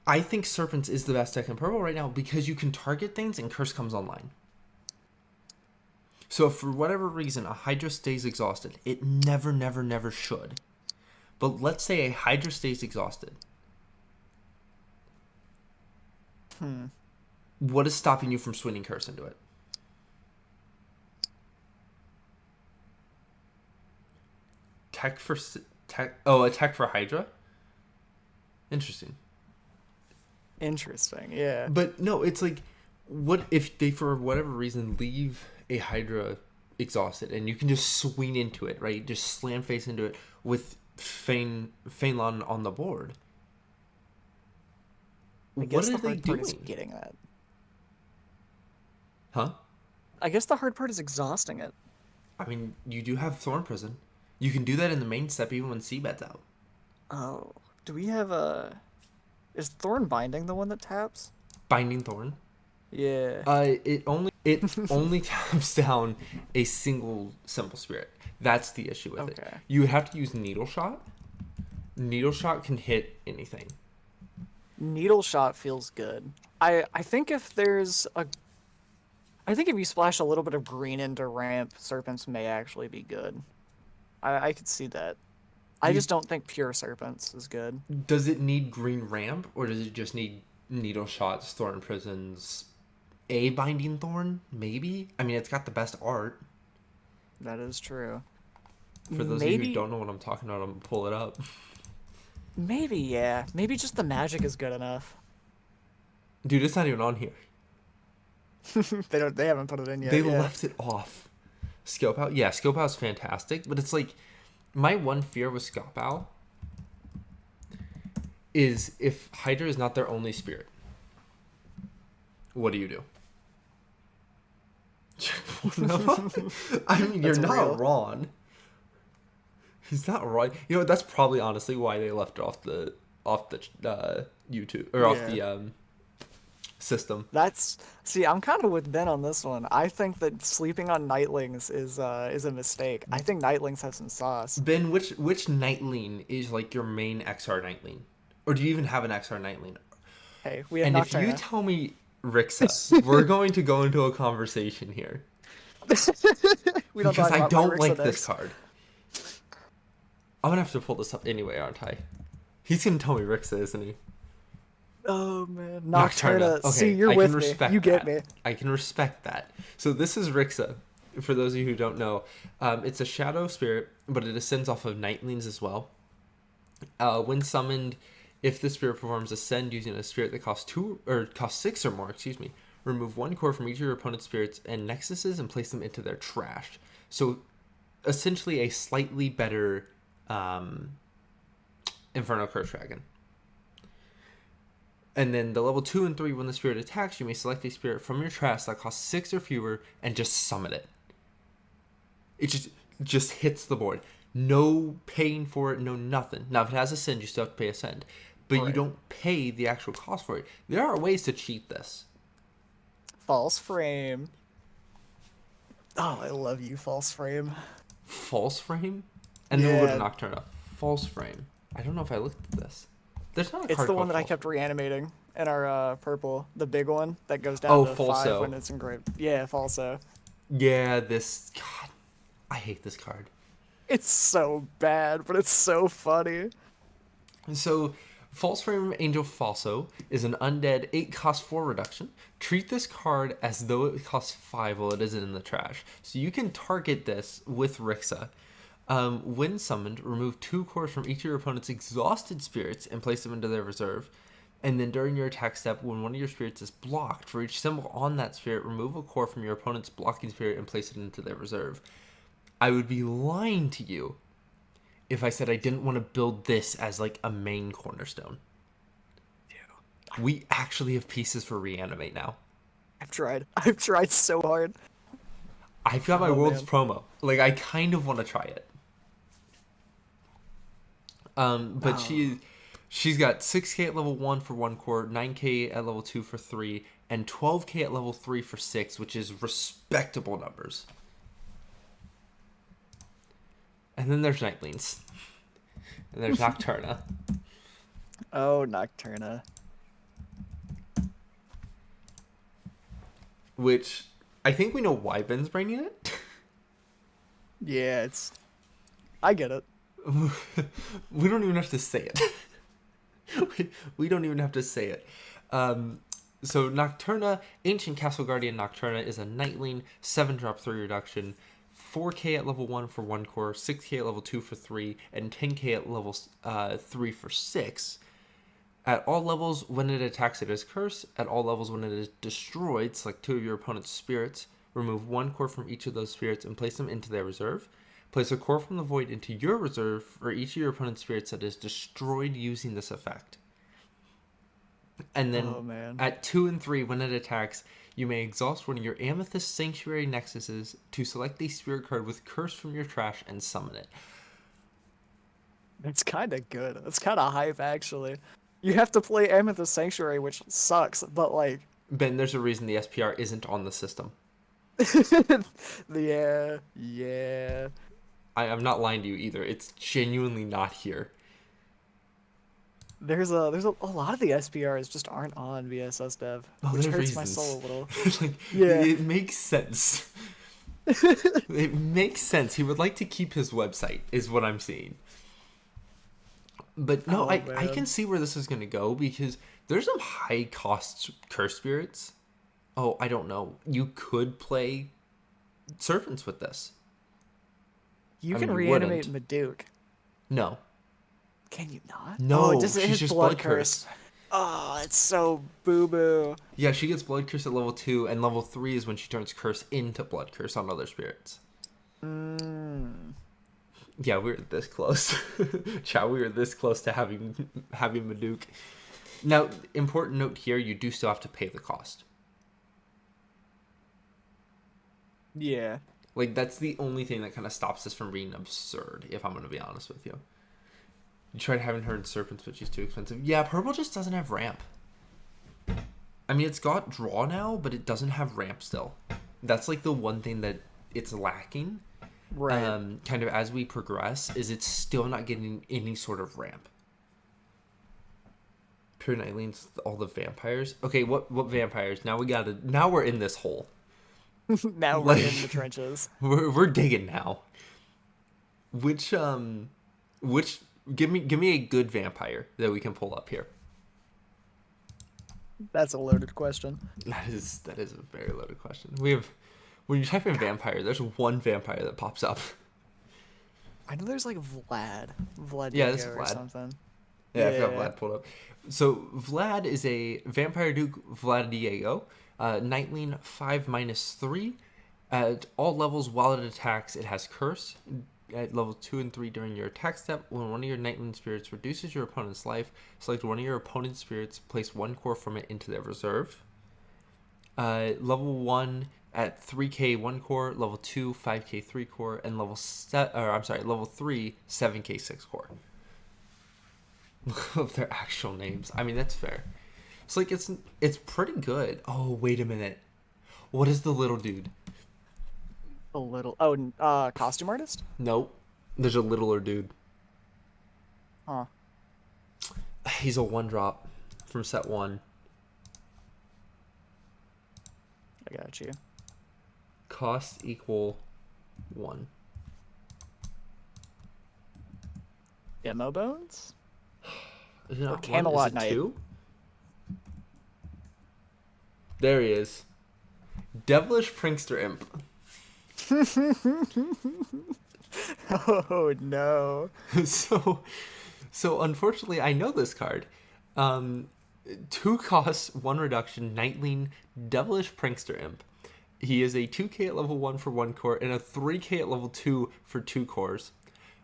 I think Serpents is the best deck in purple right now because you can target things and Curse comes online. So if for whatever reason a Hydra stays exhausted, it never should. But let's say a Hydra stays exhausted. What is stopping you from swinging Curse into it? A tech for Hydra? Interesting. Interesting, yeah. But no, it's like, what if they for whatever reason leave a Hydra exhausted and you can just swing into it, right? Just slam face into it with Feynlon on the board. I guess What the are they hard part is doing? getting that. Huh? I guess the hard part is exhausting it. I mean, you do have Thorn Prison. You can do that in the main step even when Seabed's out. Oh, do we have a... Is Thorn Binding the one that taps? Binding Thorn. Yeah. It only taps down a single Simple Spirit. That's the issue with it. You would have to use Needle Shot. Needle Shot can hit anything. Needle Shot feels good. I think if there's a I think if you splash a little bit of green into ramp, serpents may actually be good. I could see that. Do I you just don't think pure serpents is good. Does it need green ramp, or does it just need needle shots, thorn prisons, a binding thorn? Maybe. I mean, it's got the best art. That is true. For those of you who Maybe, don't know what I'm talking about, I'm gonna pull it up. maybe, yeah. Maybe just the magic is good enough. Dude, it's not even on here. They haven't put it in They yet. Yeah. left it off. Scope out, yeah, Scope Out's fantastic, but it's like my one fear with Scope Out is if Hydra is not their only spirit, what do you do? No. I mean, you're That's not real. wrong. He's not right. You know, that's probably honestly why they left it off the YouTube or off Yeah. the system. That's see, I'm kind of with Ben on this one. I think that sleeping on nightlings is a mistake. I think nightlings have some sauce. Ben, which Nightling is like your main XR Nightling, or do you even have an XR Nightling? Hey, we have And if you Nocturna. tell me Rixa, we're going to go into a conversation here We don't because talk I about my don't Rixa like this decks. card. I'm gonna have to pull this up anyway, aren't I? He's gonna tell me Rixa, isn't he? Oh man, Nocturna. Nocturna. Okay, See, you're I with can me. respect You get that. me. I can respect that. So this is Rixa. For those of you who don't know, it's a shadow spirit, but it ascends off of Nightlings as well. When summoned, if the spirit performs ascend using a spirit that costs 6 or more, excuse me, remove 1 core from each of your opponent's spirits and nexuses and place them into their trash. So essentially a slightly better Inferno Curse Dragon. And then the level 2 and 3, when the spirit attacks, you may select a spirit from your trash that costs 6 or fewer and just summon it. It just hits the board. No paying for it, no nothing. Now, if it has Ascend, you still have to pay Ascend. But you Right. don't pay the actual cost for it. There are ways to cheat this. False frame. Oh, I love you, false frame. False Frame? And then we'll go to Yeah, Nocturna. False Frame. I don't know if I looked at this. There's not a it's card the called one that I False kept Frame. reanimating in our purple, the big one that goes down Oh, to 5 Falso. when it's engraved. Yeah, falso. Yeah, this... God, I hate this card. It's so bad, but it's so funny. So, False Frame Angel Falso is an undead 8 cost 4 reduction. Treat this card as though it costs 5 while it isn't in the trash. So you can target this with Rixa. When summoned, remove 2 cores from each of your opponent's exhausted spirits and place them into their reserve. And then during your attack step, when one of your spirits is blocked, for each symbol on that spirit, remove a core from your opponent's blocking spirit and place it into their reserve. I would be lying to you if I said I didn't want to build this as like a main cornerstone. We actually have pieces for reanimate now. I've tried. I've tried so hard. I've got my Oh, world's man. promo. Like I kind of want to try it. But Oh. she's got 6k at level 1 for 1 core, 9k at level 2 for 3, and 12k at level 3 for 6, which is respectable numbers. And then there's Nightlings. And there's Nocturna. Oh, Nocturna. Which I think we know why Ben's bringing it. Yeah, it's. I get it. We don't even have to say it. we don't even have to say it. So Nocturna, Ancient Castle Guardian Nocturna is a Nightling, 7-drop 3 reduction, 4k at level 1 for 1 core, 6k at level 2 for 3, and 10k at level 3 for 6. At all levels, when it attacks, it is cursed. At all levels, when it is destroyed, select 2 of your opponent's spirits. Remove 1 core from each of those spirits and place them into their reserve. Place a core from the void into your reserve for each of your opponent's spirits that is destroyed using this effect. And then Oh, man. at 2 and 3, when it attacks, you may exhaust one of your Amethyst Sanctuary Nexuses to select a spirit card with curse from your trash and summon it. It's kind of good. It's kind of hype, actually. You have to play Amethyst Sanctuary, which sucks, but like, Ben, there's a reason the SPR isn't on the system. yeah. I'm not lying to you either. It's genuinely not here. There's a lot of the SPRs just aren't on VSS Dev, Oh, which there's hurts my reasons. soul a little. Like, Yeah. it makes sense. It makes sense. He would like to keep his website, is what I'm seeing. But no, Oh I can man. see where this is going to go because there's some high cost curse spirits. Oh, I don't know. You could play serpents with this. You I can mean, you reanimate wouldn't. Maduke. No. Can you not? Oh, it No, just it she's hits just blood blood curse. curse. Oh, it's so boo boo. Yeah, she gets blood curse at level 2, and level 3 is when she turns curse into blood curse on other spirits. Mm. Yeah, we were this close. Chow, we were this close to having Maduke. Now, important note here, you do still have to pay the cost. Yeah. Like, that's the only thing that kind of stops this from being absurd, if I'm going to be honest with you. You tried having her in Serpents, but she's too expensive. Yeah, Purple just doesn't have ramp. I mean, it's got draw now, but it doesn't have ramp still. That's like the one thing that it's lacking. Right. Kind of as we progress, is it's still not getting any sort of ramp. Pure Nightlane's all the vampires. Okay, what vampires? Now we're in this hole. Now we're in the trenches. We're digging now. Which give me a good vampire that we can pull up here. That's a loaded question. That is a very loaded question. We have when you type in vampire, there's one vampire that pops up. I know there's like Vlad Yeah, this Diego is or Vlad. something. Yeah, I've got Yeah. Vlad pulled up. So Vlad is a Vampire Duke Vlad Diego, Nightling 5-3. At all levels, while it attacks, it has Curse. At level 2 and 3 during your attack step, when one of your Nightling spirits reduces your opponent's life, select one of your opponent's spirits, place one core from it into their reserve. Level 1 at 3k 1 core, level 2 5k 3 core, and level 3 7k 6 core. Of their actual names. I mean, that's fair. It's like it's pretty good. Oh, wait a minute. What is the little dude? A little. Oh, costume artist? Nope. There's a littler dude. Huh. He's a 1-drop from set 1. I got you. Cost equal 1. Demo bones? Is it not 1? Camelot Is it Knight. 2? There he is. Devilish Prankster Imp. Oh no. so unfortunately, I know this card. 2 costs, 1 reduction, Nightling, Devilish Prankster Imp. He is a 2k at level 1 for 1 core and a 3k at level 2 for 2 cores.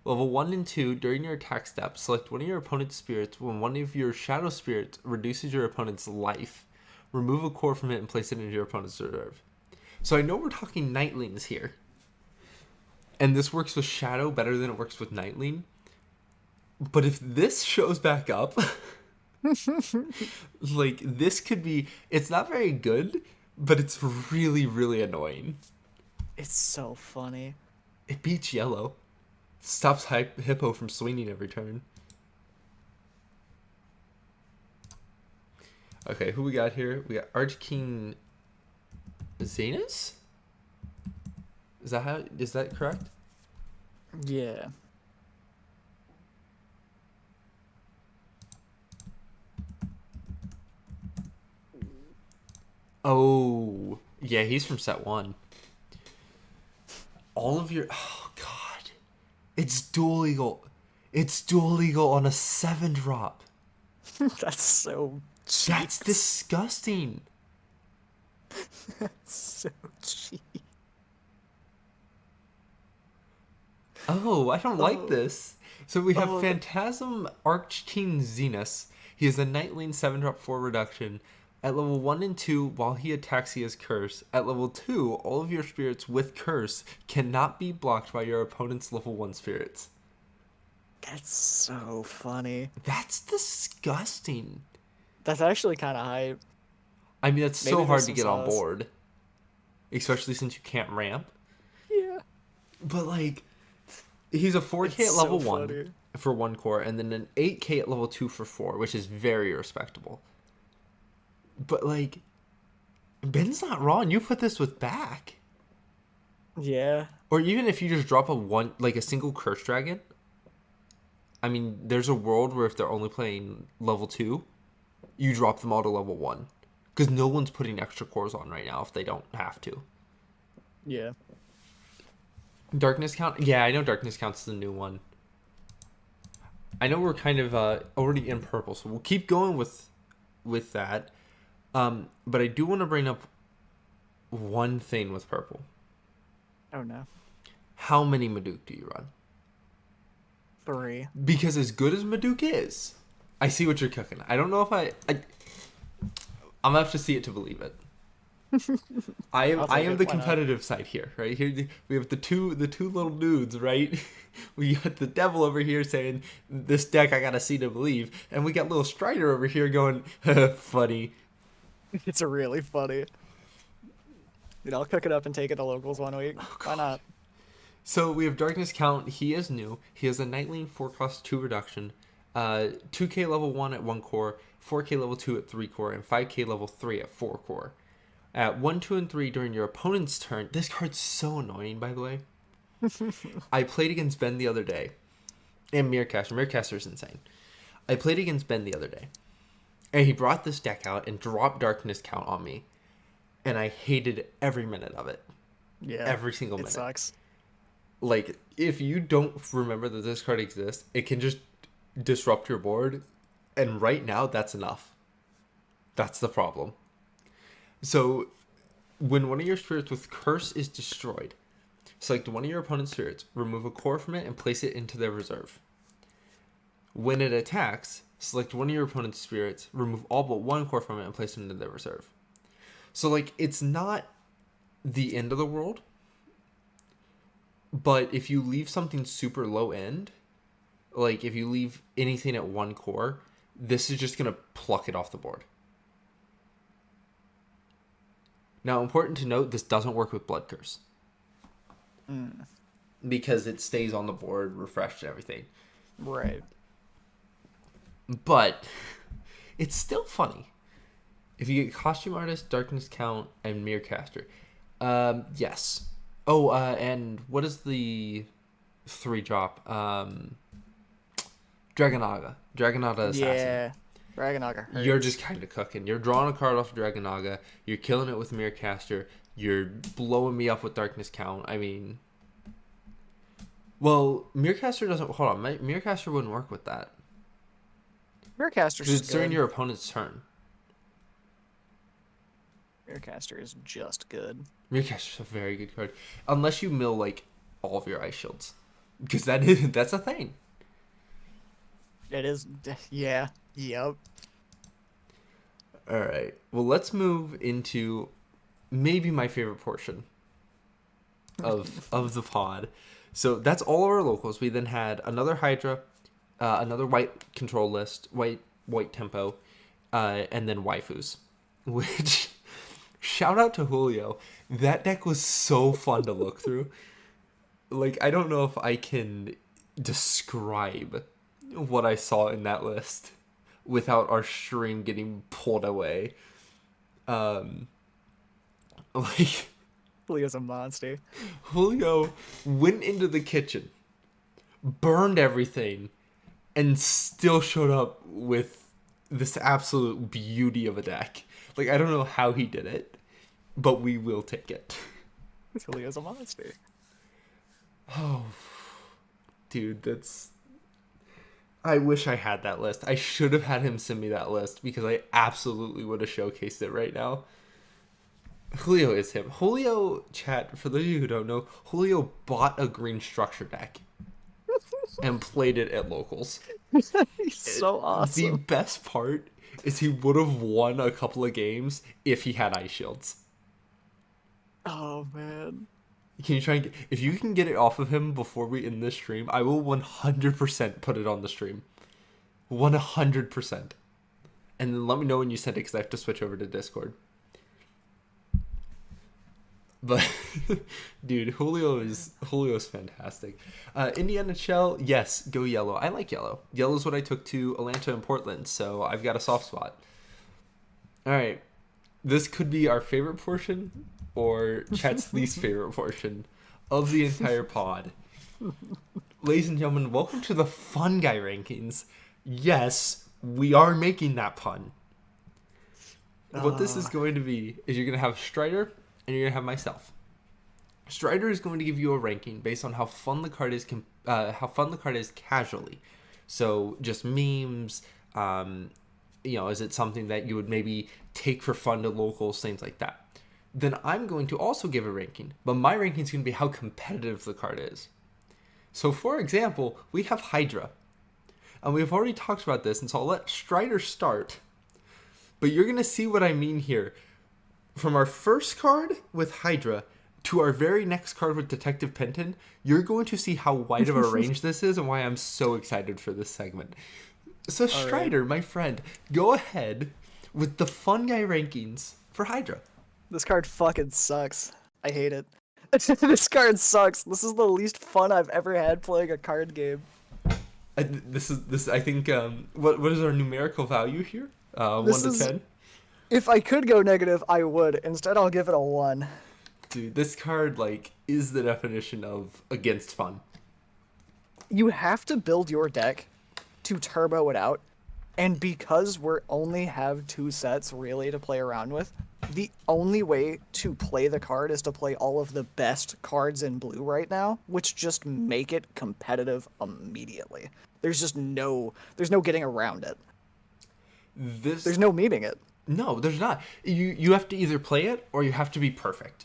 Level 1 and 2, during your attack step, select one of your opponent's spirits. When one of your shadow spirits reduces your opponent's life, remove a core from it and place it into your opponent's reserve. So I know we're talking Nightlings here. And this works with Shadow better than it works with Nightling. But if this shows back up, like, this could be... It's not very good, but it's really, really annoying. It's so funny. It beats Yellow. Stops Hippo from swinging every turn. Okay, who we got here? We got Archking Zanus? Is that correct? Yeah. Oh, yeah, he's from set 1. All of your... Oh, God. It's dual eagle. It's dual eagle on a 7-drop. That's so cheap. That's disgusting. So cheap. Oh, I don't like this. So we have Oh, Phantasm Archking Zenus. He is a Nightling 7-drop 4 reduction. At level 1 and 2, while he attacks, he has Curse. At level 2, all of your spirits with Curse cannot be blocked by your opponent's level 1 spirits. That's so funny. That's disgusting. That's actually kind of hype. I mean, that's Maybe so hard there's to some get on sauce. board. Especially since you can't ramp. Yeah. But, like, he's a 4k It's at level so 1. funny. for 1 core, and then an 8k at level 2 for 4, which is very respectable. But, like, Ben's not wrong. You put this with back. Yeah. Or even if you just drop a single Curse Dragon. I mean, there's a world where if they're only playing level 2, you drop them all to level 1. Because no one's putting extra cores on right now if they don't have to. Yeah. Darkness Count? Yeah, I know Darkness Count's the new one. I know we're kind of already in purple, so we'll keep going with that. But I do want to bring up one thing with purple. Oh no. How many Maduke do you run? 3. Because as good as Maduke is, I see what you're cooking. I don't know if I'm gonna have to see it to believe it. I am the competitive side here, right? Here we have the two little dudes, right? We got the devil over here saying this deck I gotta see to believe, and we got little Strider over here going funny. It's really funny. Dude, I'll cook it up and take it to locals one week. Oh, Why not? So we have Darkness Count. He is new. He has a Nightling 4 cost 2 reduction, 2k level 1 at 1 core, 4k level 2 at 3 core, and 5k level 3 at 4 core. At 1, 2, and 3 during your opponent's turn. This card's so annoying, by the way. I played against Ben the other day. And Mirrorcaster. Mirrorcaster's insane. I played against Ben the other day. And he brought this deck out and dropped Darkness Count on me. And I hated every minute of it. Yeah. Every single minute. It sucks. Like, if you don't remember that this card exists, it can just disrupt your board. And right now, that's enough. That's the problem. So, when one of your spirits with Curse is destroyed, select one of your opponent's spirits, remove a core from it, and place it into their reserve. When it attacks, select one of your opponent's spirits, remove all but one core from it, and place it into their reserve. So, like, it's not the end of the world, but if you leave something super low end, like, if you leave anything at 1 core, this is just going to pluck it off the board. Now, important to note, this doesn't work with Blood Curse. Because it stays on the board, refreshed and everything. Right. But, it's still funny. If you get Costume Artist, Darkness Count, and Mirrorcaster. Yes. Oh, and what is the 3-drop? Dragonaga. Dragonaga Assassin. Yeah. Dragonaga hurts. You're just kind of cooking. You're drawing a card off Dragonaga. You're killing it with Mirrorcaster. You're blowing me up with Darkness Count. I mean... Well, Mirrorcaster doesn't... Hold on. Mirrorcaster wouldn't work with that. Mirrorcaster's Because it's during good. your opponent's turn. Mirrorcaster is just good. Mirrorcaster's a very good card. Unless you mill, like, all of your ice shields. Because that's a thing. It is. Yeah. Yep. Alright. Well, let's move into maybe my favorite portion of the pod. So that's all of our locals. We then had another Hydra, another white control list, white tempo, and then waifus. Which, shout out to Julio. That deck was so fun to look through. Like, I don't know if I can describe what I saw in that list without our stream getting pulled away. Like, Julio's a monster. Julio went into the kitchen, burned everything, and still showed up with this absolute beauty of a deck. Like, I don't know how he did it, but we will take it. Julio's a monster. Oh, dude, that's... I wish I had that list. I should have had him send me that list because I absolutely would have showcased it right now. Julio is him. Julio, chat, for those of you who don't know, Julio bought a green structure deck and played it at locals. He's so awesome. The best part is he would have won a couple of games if he had ice shields. Oh, man. Can you try and get, if you can get it off of him before we end this stream, I will 100% put it on the stream. 100%. And then let me know when you send it because I have to switch over to Discord. But dude, Julio's fantastic. Indiana Shell, yes, go yellow. I like yellow. Yellow's what I took to Atlanta and Portland, so I've got a soft spot. All right, this could be our favorite portion or Chet's least favorite portion of the entire pod. Ladies and gentlemen, welcome to the Fun Guy rankings. Yes, we are making that pun. What this is going to be is you're going to have Strider and you're going to have myself. Strider is going to give you a ranking based on how fun the card is casually. So just memes, is it something that you would maybe take for fun to locals, things like that. Then I'm going to also give a ranking, but my ranking is going to be how competitive the card is. So for example, we have Hydra. And we've already talked about this, and so I'll let Strider start. But you're going to see what I mean here. From our first card with Hydra to our very next card with Detective Penton, you're going to see how wide of a range this is and why I'm so excited for this segment. So Strider, right, my friend, go ahead with the Fun Guy rankings for Hydra. This card fucking sucks. I hate it. This card sucks. This is the least fun I've ever had playing a card game. This I think what is our numerical value here? 1 to 10. If I could go negative, I would. Instead, I'll give it a 1. Dude, this card is the definition of against fun. You have to build your deck to turbo it out, and because we only have 2 sets really to play around with, the only way to play the card is to play all of the best cards in blue right now, which just make it competitive immediately. There's no getting around it. There's no memeing it. No, there's not. You have to either play it or you have to be perfect.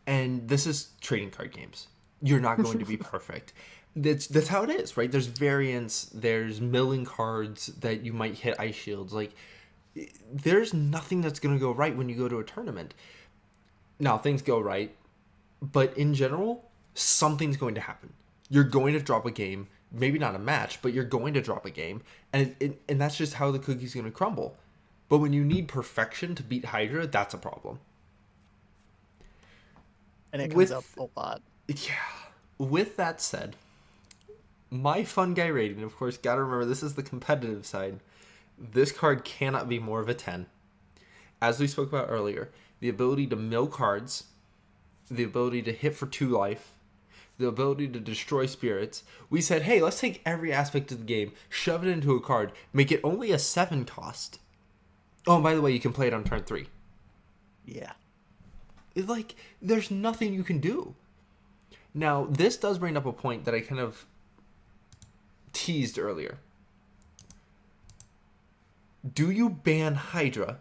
And this is trading card games. You're not going to be perfect. That's how it is, right? There's variants, there's milling cards that you might hit ice shields. There's nothing that's going to go right when you go to a tournament. Now, things go right, but in general, something's going to happen. You're going to drop a game, maybe not a match, but you're going to drop a game, and that's just how the cookie's going to crumble. But when you need perfection to beat Hydra, that's a problem. And it comes up a lot. Yeah. With that said, my Fun Guy rating, of course, gotta remember, this is the competitive side. This card cannot be more of a 10. As we spoke about earlier, the ability to mill cards, the ability to hit for 2 life, the ability to destroy spirits. We said, hey, let's take every aspect of the game, shove it into a card, make it only a 7 cost. Oh, and by the way, you can play it on turn 3. Yeah. There's nothing you can do. Now, this does bring up a point that I kind of teased earlier. Do you ban Hydra?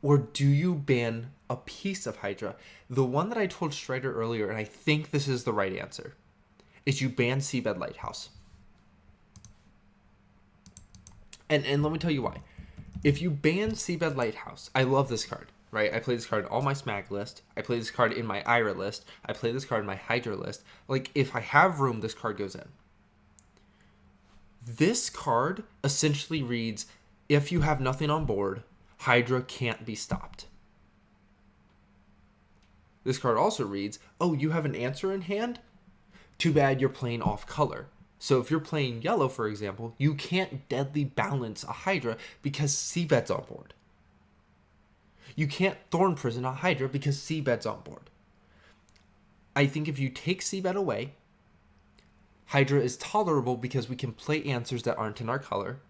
Or do you ban a piece of Hydra? The one that I told Strider earlier, and I think this is the right answer, is you ban Seabed Lighthouse. And let me tell you why. If you ban Seabed Lighthouse, I love this card, right? I play this card in all my Smag list. I play this card in my Ira list. I play this card in my Hydra list. If I have room, this card goes in. This card essentially reads, if you have nothing on board, Hydra can't be stopped. This card also reads, oh, you have an answer in hand? Too bad you're playing off color. So if you're playing yellow, for example, you can't deadly balance a Hydra because Seabed's on board. You can't Thorn Prison a Hydra because Seabed's on board. I think if you take Seabed away, Hydra is tolerable because we can play answers that aren't in our color.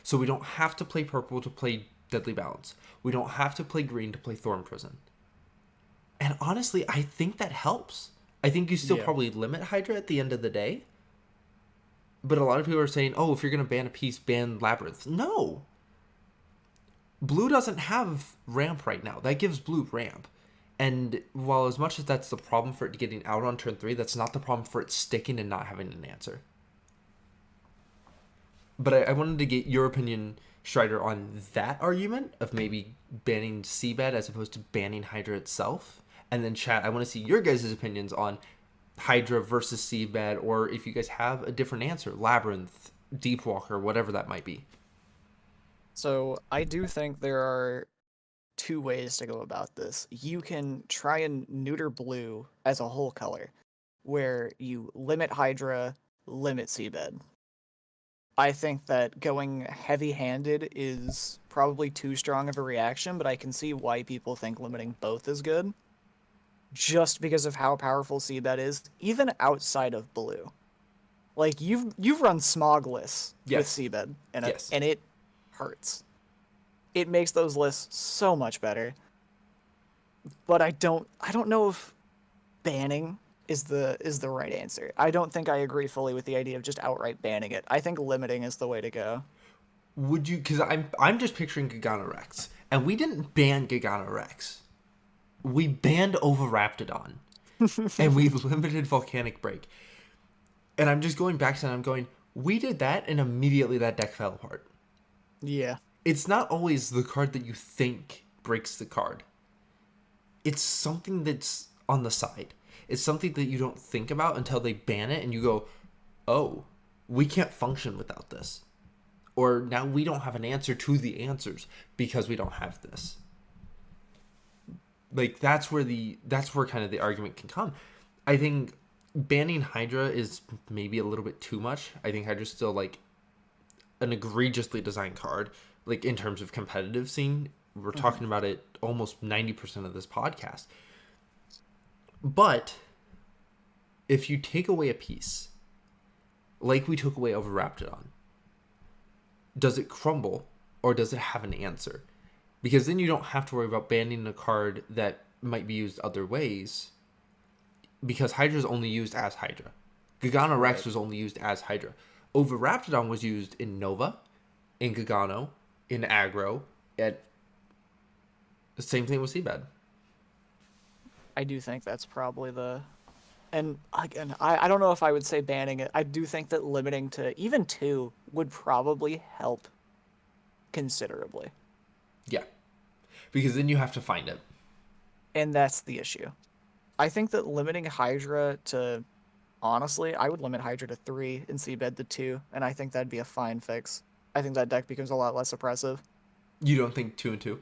So we don't have to play purple to play Deadly Balance. We don't have to play green to play Thorn Prison. And honestly, I think that helps. I think you still probably limit Hydra at the end of the day. But a lot of people are saying, oh, if you're going to ban a piece, ban Labyrinth. No. Blue doesn't have ramp right now. That gives blue ramp. And while as much as that's the problem for it getting out on turn 3, that's not the problem for it sticking and not having an answer. But I wanted to get your opinion, Strider, on that argument of maybe banning Seabed as opposed to banning Hydra itself. And then chat, I want to see your guys' opinions on Hydra versus Seabed, or if you guys have a different answer, Labyrinth, Deepwalker, whatever that might be. So I do think there are two ways to go about this. You can try and neuter blue as a whole color, where you limit Hydra, limit Seabed. I think that going heavy-handed is probably too strong of a reaction, but I can see why people think limiting both is good. Just because of how powerful Seabed is, even outside of blue. Like you've run Smogless with Yes. Seabed in it, Yes. and it hurts. It makes those lists so much better. But I don't know if banning is the right answer. I don't think I agree fully with the idea of just outright banning it. I think limiting is the way to go. Would you? Because I'm just picturing Giganorex, and we didn't ban Giganorex. We banned Overraptidon, and we limited Volcanic Break. And I'm just going back to that. I'm going. We did that, and immediately that deck fell apart. Yeah. It's not always the card that you think breaks the card. It's something that's on the side. It's something that you don't think about until they ban it, and you go, "Oh, we can't function without this." Or now we don't have an answer to the answers because we don't have this. Like that's where kind of the argument can come. I think banning Hydra is maybe a little bit too much. I think Hydra's still like an egregiously designed card, like in terms of competitive scene. We're talking about it almost 90% of this podcast. But if you take away a piece, like we took away Overraptidon, does it crumble or does it have an answer? Because then you don't have to worry about banning a card that might be used other ways, because Hydra is only used as Hydra. Gigano Rex was only used as Hydra. Overraptidon was used in Nova, in Gigano, in Aggro, and the same thing with Seabed. I do think that's probably the. And again, I don't know if I would say banning it. I do think that limiting to even two would probably help considerably. Yeah. Because then you have to find it. And that's the issue. I think that limiting Hydra to. Honestly, I would limit Hydra to 3 and Seabed to 2, and I think that'd be a fine fix. I think that deck becomes a lot less oppressive. You don't think 2 and 2?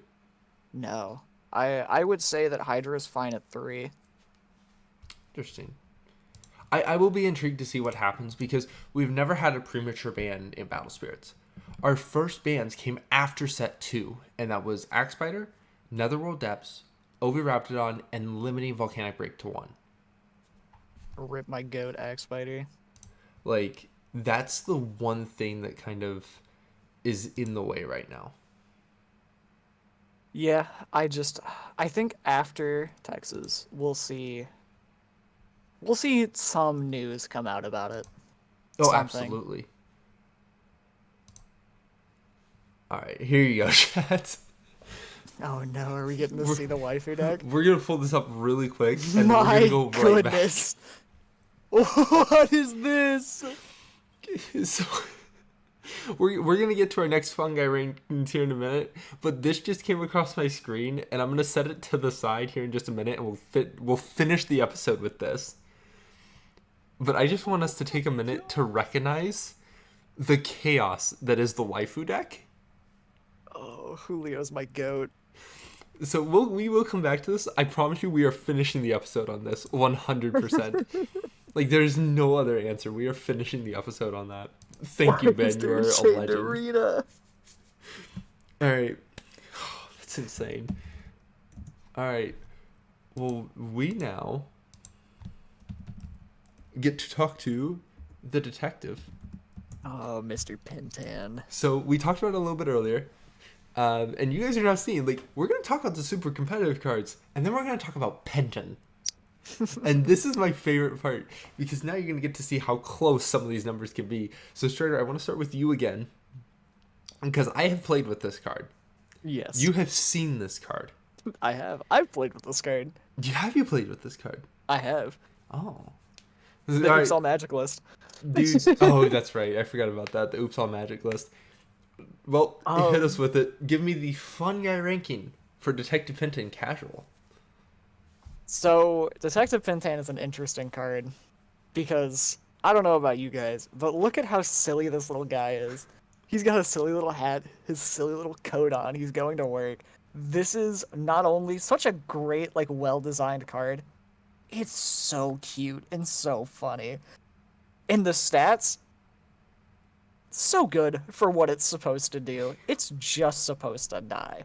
No. I would say that Hydra is fine at 3. Interesting. I will be intrigued to see what happens because we've never had a premature ban in Battle Spirits. Our first bans came after set 2, and that was Axe Spider, Netherworld Depths, Overraptidon, and limiting Volcanic Break to 1. Rip my goat, Axe Spider. Like, that's the one thing that kind of is in the way right now. Yeah, I think after Texas, we'll see some news come out about it. Oh, Something. absolutely. All right, here you go, chat. Oh no, are we getting to see the waifu deck? We're going to pull this up really quick, and then we're My going to go right goodness. What is this? back. So, we're going to get to our next fungi rankings here in a minute, but this just came across my screen, and I'm going to set it to the side here in just a minute, and we'll finish the episode with this. But I just want us to take a minute to recognize the chaos that is the waifu deck. Oh, Julio's my goat. So we will come back to this. I promise you we are finishing the episode on this 100%. Like, there's no other answer. We are finishing the episode on that. Thank you, Ben. You are a legend. Rita? All right. That's insane. All right. Well, we now get to talk to the detective. Oh, Mr. Pintan. So we talked about it a little bit earlier. And you guys are now seeing, like, we're going to talk about the super competitive cards, and then we're going to talk about Penton. And this is my favorite part, because now you're going to get to see how close some of these numbers can be. So, Strider, I want to start with you again, because I have played with this card. Yes. You have seen this card. I have. I've played with this card. Have you played with this card? I have. Oh. The All Oops right, All Magic list. dude. Oh, that's right. I forgot about that. The Oops All Magic list. Well, hit us with it. Give me the fun guy ranking for Detective Penton casual. So, Detective Pintan is an interesting card because I don't know about you guys, but look at how silly this little guy is. He's got a silly little hat, his silly little coat on. He's going to work. this is not only such a great, like, well-designed card, it's so cute and so funny. And the stats, so good for what it's supposed to do. It's just supposed to die.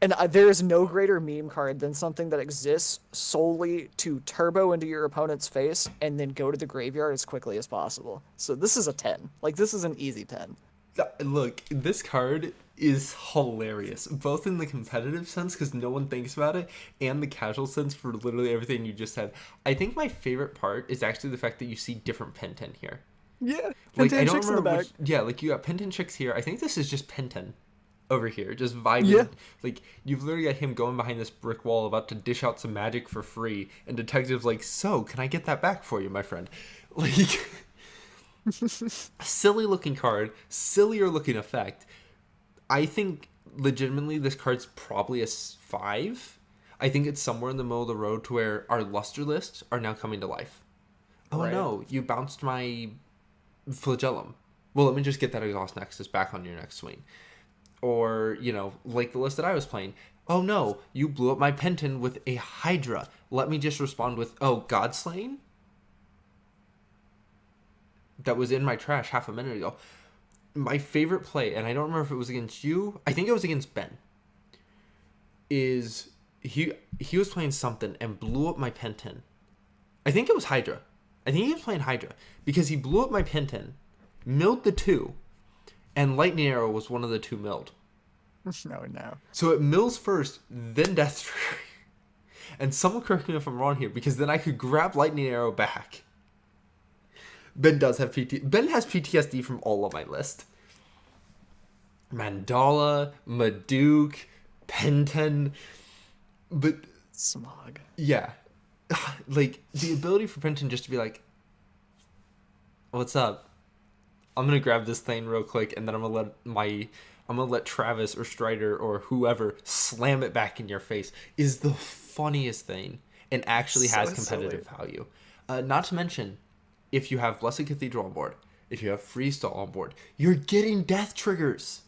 And there is no greater meme card than something that exists solely to turbo into your opponent's face and then go to the graveyard as quickly as possible. So this is a 10. Like, this is an easy 10. Look, this card is hilarious, both in the competitive sense because no one thinks about it, and the casual sense for literally everything you just said. I think my favorite part is actually the fact that you see different Penton here. Yeah, Like, I Pentan don't chicks in the remember back. yeah, like you got Penton chicks here. I think this is just Penton over here, just vibing. Yeah. Like, you've literally got him going behind this brick wall about to dish out some magic for free, and Detective's like, so, can I get that back for you, my friend? Like, silly looking card, sillier looking effect. I think, legitimately, this card's probably a 5. I think it's somewhere in the middle of the road to where our luster lists are now coming to life. Oh Right. no, you bounced my flagellum. Well, let me just get that exhaust nexus back on your next swing. Or, like the list that I was playing. Oh no, you blew up my Penton with a Hydra. Let me just respond with, oh, Godslaying? That was in my trash half a minute ago. My favorite play, and I don't remember if it was against you, I think it was against Ben, is he was playing something and blew up my Penton. I think it was Hydra. I think he was playing Hydra because he blew up my Penton, milled the 2, and Lightning Arrow was one of the 2 milled. No. So it mills first, then Death Trigger. And someone correct me if I'm wrong here, because then I could grab Lightning Arrow back. Ben does have Ben has PTSD from all of my list. Mandala, Maduke, Penton, but Smog. yeah, like the ability for Penton just to be like, "What's up? I'm gonna grab this thing real quick, and then I'm gonna let Travis or Strider or whoever slam it back in your face," is the funniest thing and actually has So competitive silly. value. Not to mention, if you have Blessed Cathedral on board, if you have Freestyle on board, you're getting death triggers.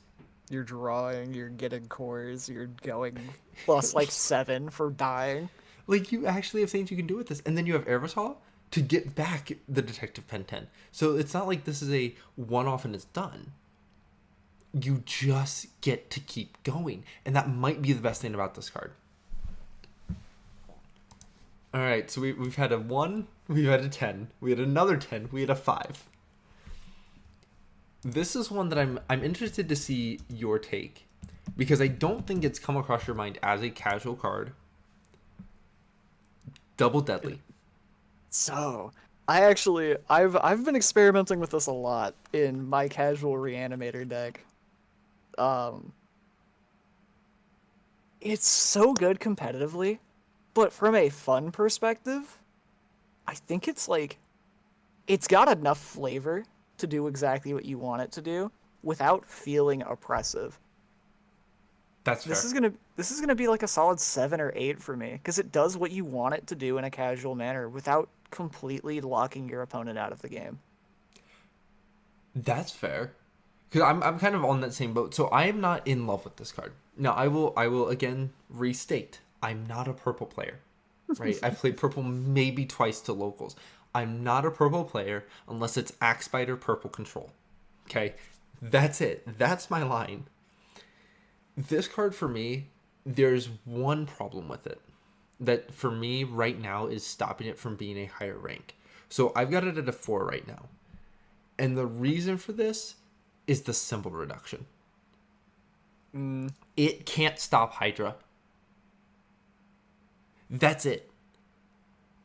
You're drawing, you're getting cores, you're going plus like 7 for dying. Like, you actually have things you can do with this. And then you have Aerosol to get back the Detective Pen 10. So it's not like this is a one-off and it's done. You just get to keep going. And that might be the best thing about this card. Alright, so we've had a 1, we've had a 10, we had another 10, we had a 5. This is one that I'm interested to see your take, because I don't think it's come across your mind as a casual card. Double Deadly. So, I've been experimenting with this a lot in my casual reanimator deck. Um it's so good competitively, but from a fun perspective, I think it's got enough flavor to do exactly what you want it to do without feeling oppressive. That's fair. This is gonna be like a solid 7 or 8 for me because it does what you want it to do in a casual manner without completely locking your opponent out of the game. That's fair. Because I'm kind of on that same boat. So I am not in love with this card. Now, I will again restate. I'm not a purple player. Right? I've played purple maybe twice to locals. I'm not a purple player unless it's Axe Spider Purple Control. Okay? That's it. That's my line. This card for me, there's one problem with it. That for me right now is stopping it from being a higher rank. So I've got it at a 4 right now. And the reason for this is the symbol reduction. It can't stop Hydra. That's it.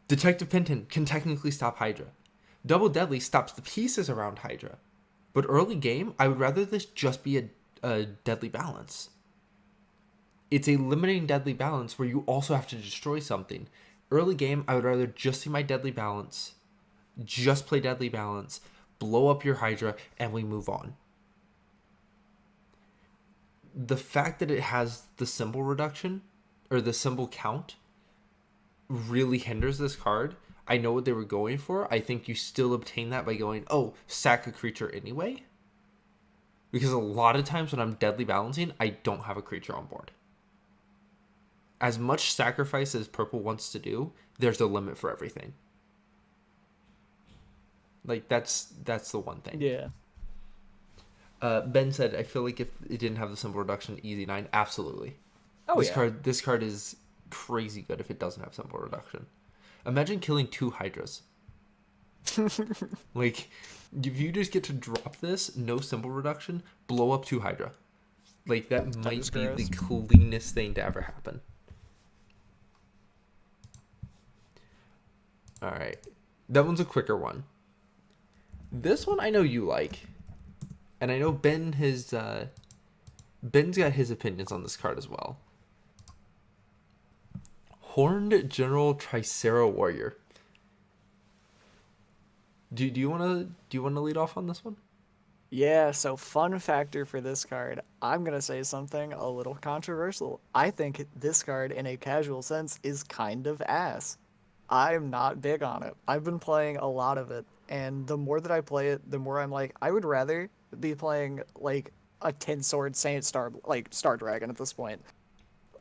Detective Penton can technically stop Hydra. Double Deadly stops the pieces around Hydra. But early game, I would rather this just be a deadly balance. It's a limiting deadly balance where you also have to destroy something. Early game, I would rather just see my deadly balance, just play deadly balance, blow up your Hydra, and we move on. The fact that it has the symbol reduction, or the symbol count, really hinders this card. I know what they were going for. I think you still obtain that by going, oh, sack a creature anyway. Because a lot of times when I'm deadly balancing, I don't have a creature on board. As much sacrifice as purple wants to do, there's a limit for everything. Like, that's the one thing. Yeah. Ben said, I feel like if it didn't have the symbol reduction, easy 9. Absolutely. Oh, This card is crazy good if it doesn't have symbol reduction. Imagine killing 2 Hydras. Like, if you just get to drop this, no symbol reduction, blow up 2 Hydra. Like, that might be the cleanest thing to ever happen. Alright. That one's a quicker one. This one I know you like. And I know Ben has... Ben's got his opinions on this card as well. Horned General Tricera Warrior. Do you want to lead off on this one? Yeah, so fun factor for this card. I'm going to say something a little controversial. I think this card, in a casual sense, is kind of ass. I'm not big on it. I've been playing a lot of it, and the more that I play it, the more I'm like, I would rather be playing, like, a Tin Sword Saint Star, like, Star Dragon at this point.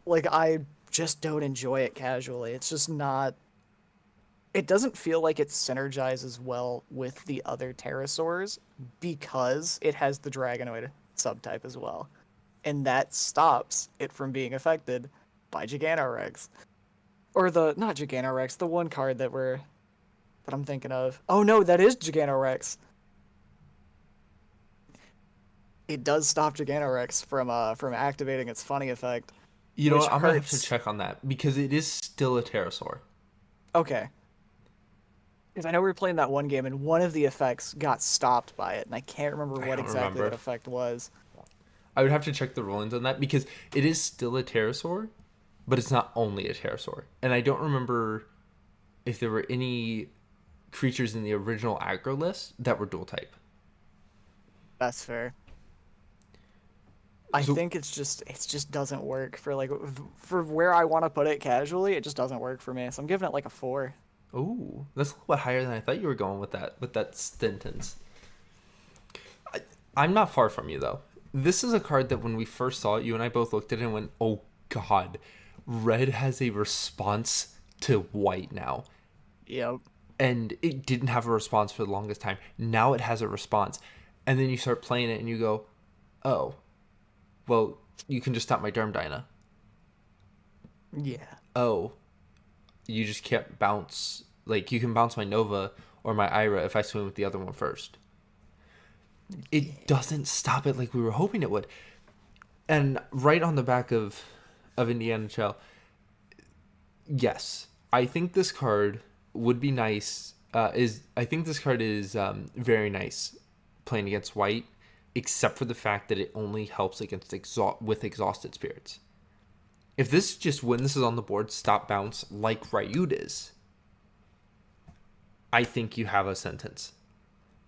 Like, I just don't enjoy it casually. It's just not... It doesn't feel like it synergizes well with the other pterosaurs because it has the Dragonoid subtype as well. And that stops it from being affected by Giganorex. Or not Giganorex, the one card that I'm thinking of. Oh no, that is Giganorex. It does stop Giganorex from activating its funny effect. You know what? I'm going to have to check on that because it is still a pterosaur. Okay. Because I know we were playing that one game, and one of the effects got stopped by it, and I can't remember what exactly that effect was. I would have to check the rulings on that, because it is still a pterosaur, but it's not only a pterosaur. And I don't remember if there were any creatures in the original aggro list that were dual type. That's fair. I think it just doesn't work for where I want to put it casually. It just doesn't work for me, so I'm giving it like a 4. Ooh, that's a little bit higher than I thought you were going with that sentence. I'm not far from you, though. This is a card that when we first saw it, you and I both looked at it and went, oh god, red has a response to white now. Yep. And it didn't have a response for the longest time. Now it has a response. And then you start playing it and you go, oh, well, you can just stop my Derm Dyna. Yeah. Oh, you just can't bounce. Like, you can bounce my Nova or my Ira if I swing with the other one first. It doesn't stop it like we were hoping it would. And right on the back of Indiana Shell, yes, I think this card would be nice. I think this card is very nice playing against white, except for the fact that it only helps against exhausted spirits. If this just, when this is on the board, stop bounce like Ryud is, I think you have a sentence.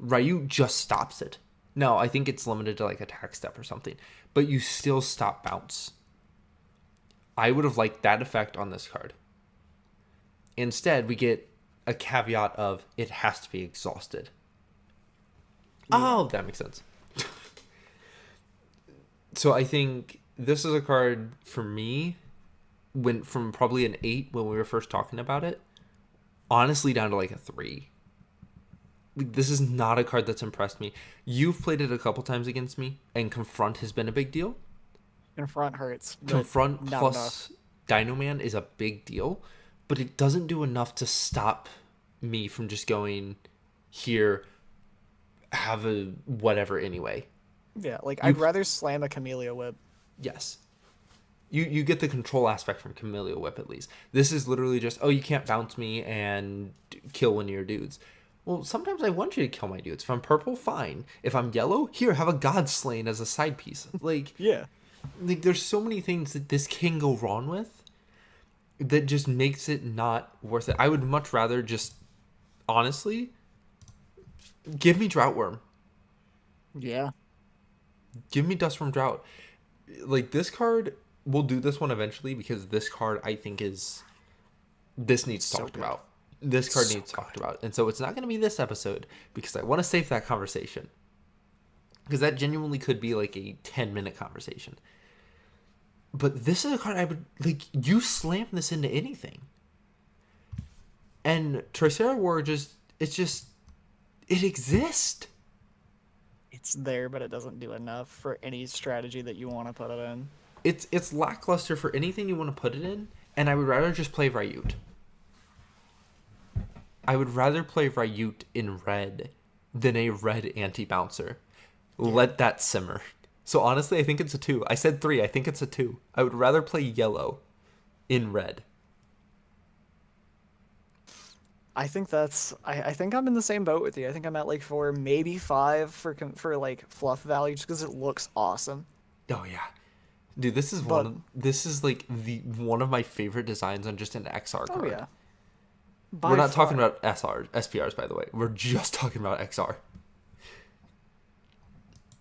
Ryud just stops it. No, I think it's limited to like attack step or something, but you still stop bounce. I would have liked that effect on this card. Instead, we get a caveat of it has to be exhausted. Yeah. Oh, that makes sense. So I think this is a card for me went from probably an 8 when we were first talking about it, honestly down to like a 3. This is not a card that's impressed me. You've played it a couple times against me, and Confront has been a big deal. Confront hurts. Confront plus Dino Man is a big deal, but it doesn't do enough to stop me from just going, here, have a whatever anyway. Yeah, I'd rather slam a Camellia Whip. Yes. You get the control aspect from Camellia Whip at least. This is literally just, oh, you can't bounce me and kill one of your dudes. Well, sometimes I want you to kill my dudes. If I'm purple, fine. If I'm yellow, here, have a God Slain as a side piece. Yeah. There's so many things that this can go wrong with that just makes it not worth it. I would much rather just, honestly, give me Droughtworm. Yeah. Give me Dustworm Drought. This card, we'll do this one eventually because this card, I think, this needs talked about. This card needs talked about. And so it's not going to be this episode because I want to save that conversation. because that genuinely could be like a 10-minute conversation. But this is a card I would like. You slam this into anything, and Tricera War it exists. It's there, but it doesn't do enough for any strategy that you want to put it in. It's lackluster for anything you want to put it in, and I would rather just play Ryute. I would rather play Ryute in red than a red anti-bouncer. Yeah. Let that simmer. So honestly, I think it's a 2. I said 3. I think it's a 2. I would rather play yellow in red. I think I think I'm in the same boat with you. I think I'm at like 4, maybe 5 for like fluff value, just because it looks awesome. Oh yeah, dude, this is like the one of my favorite designs on just an XR card. Oh yeah. We're not talking about SPRs, by the way. We're just talking about XR.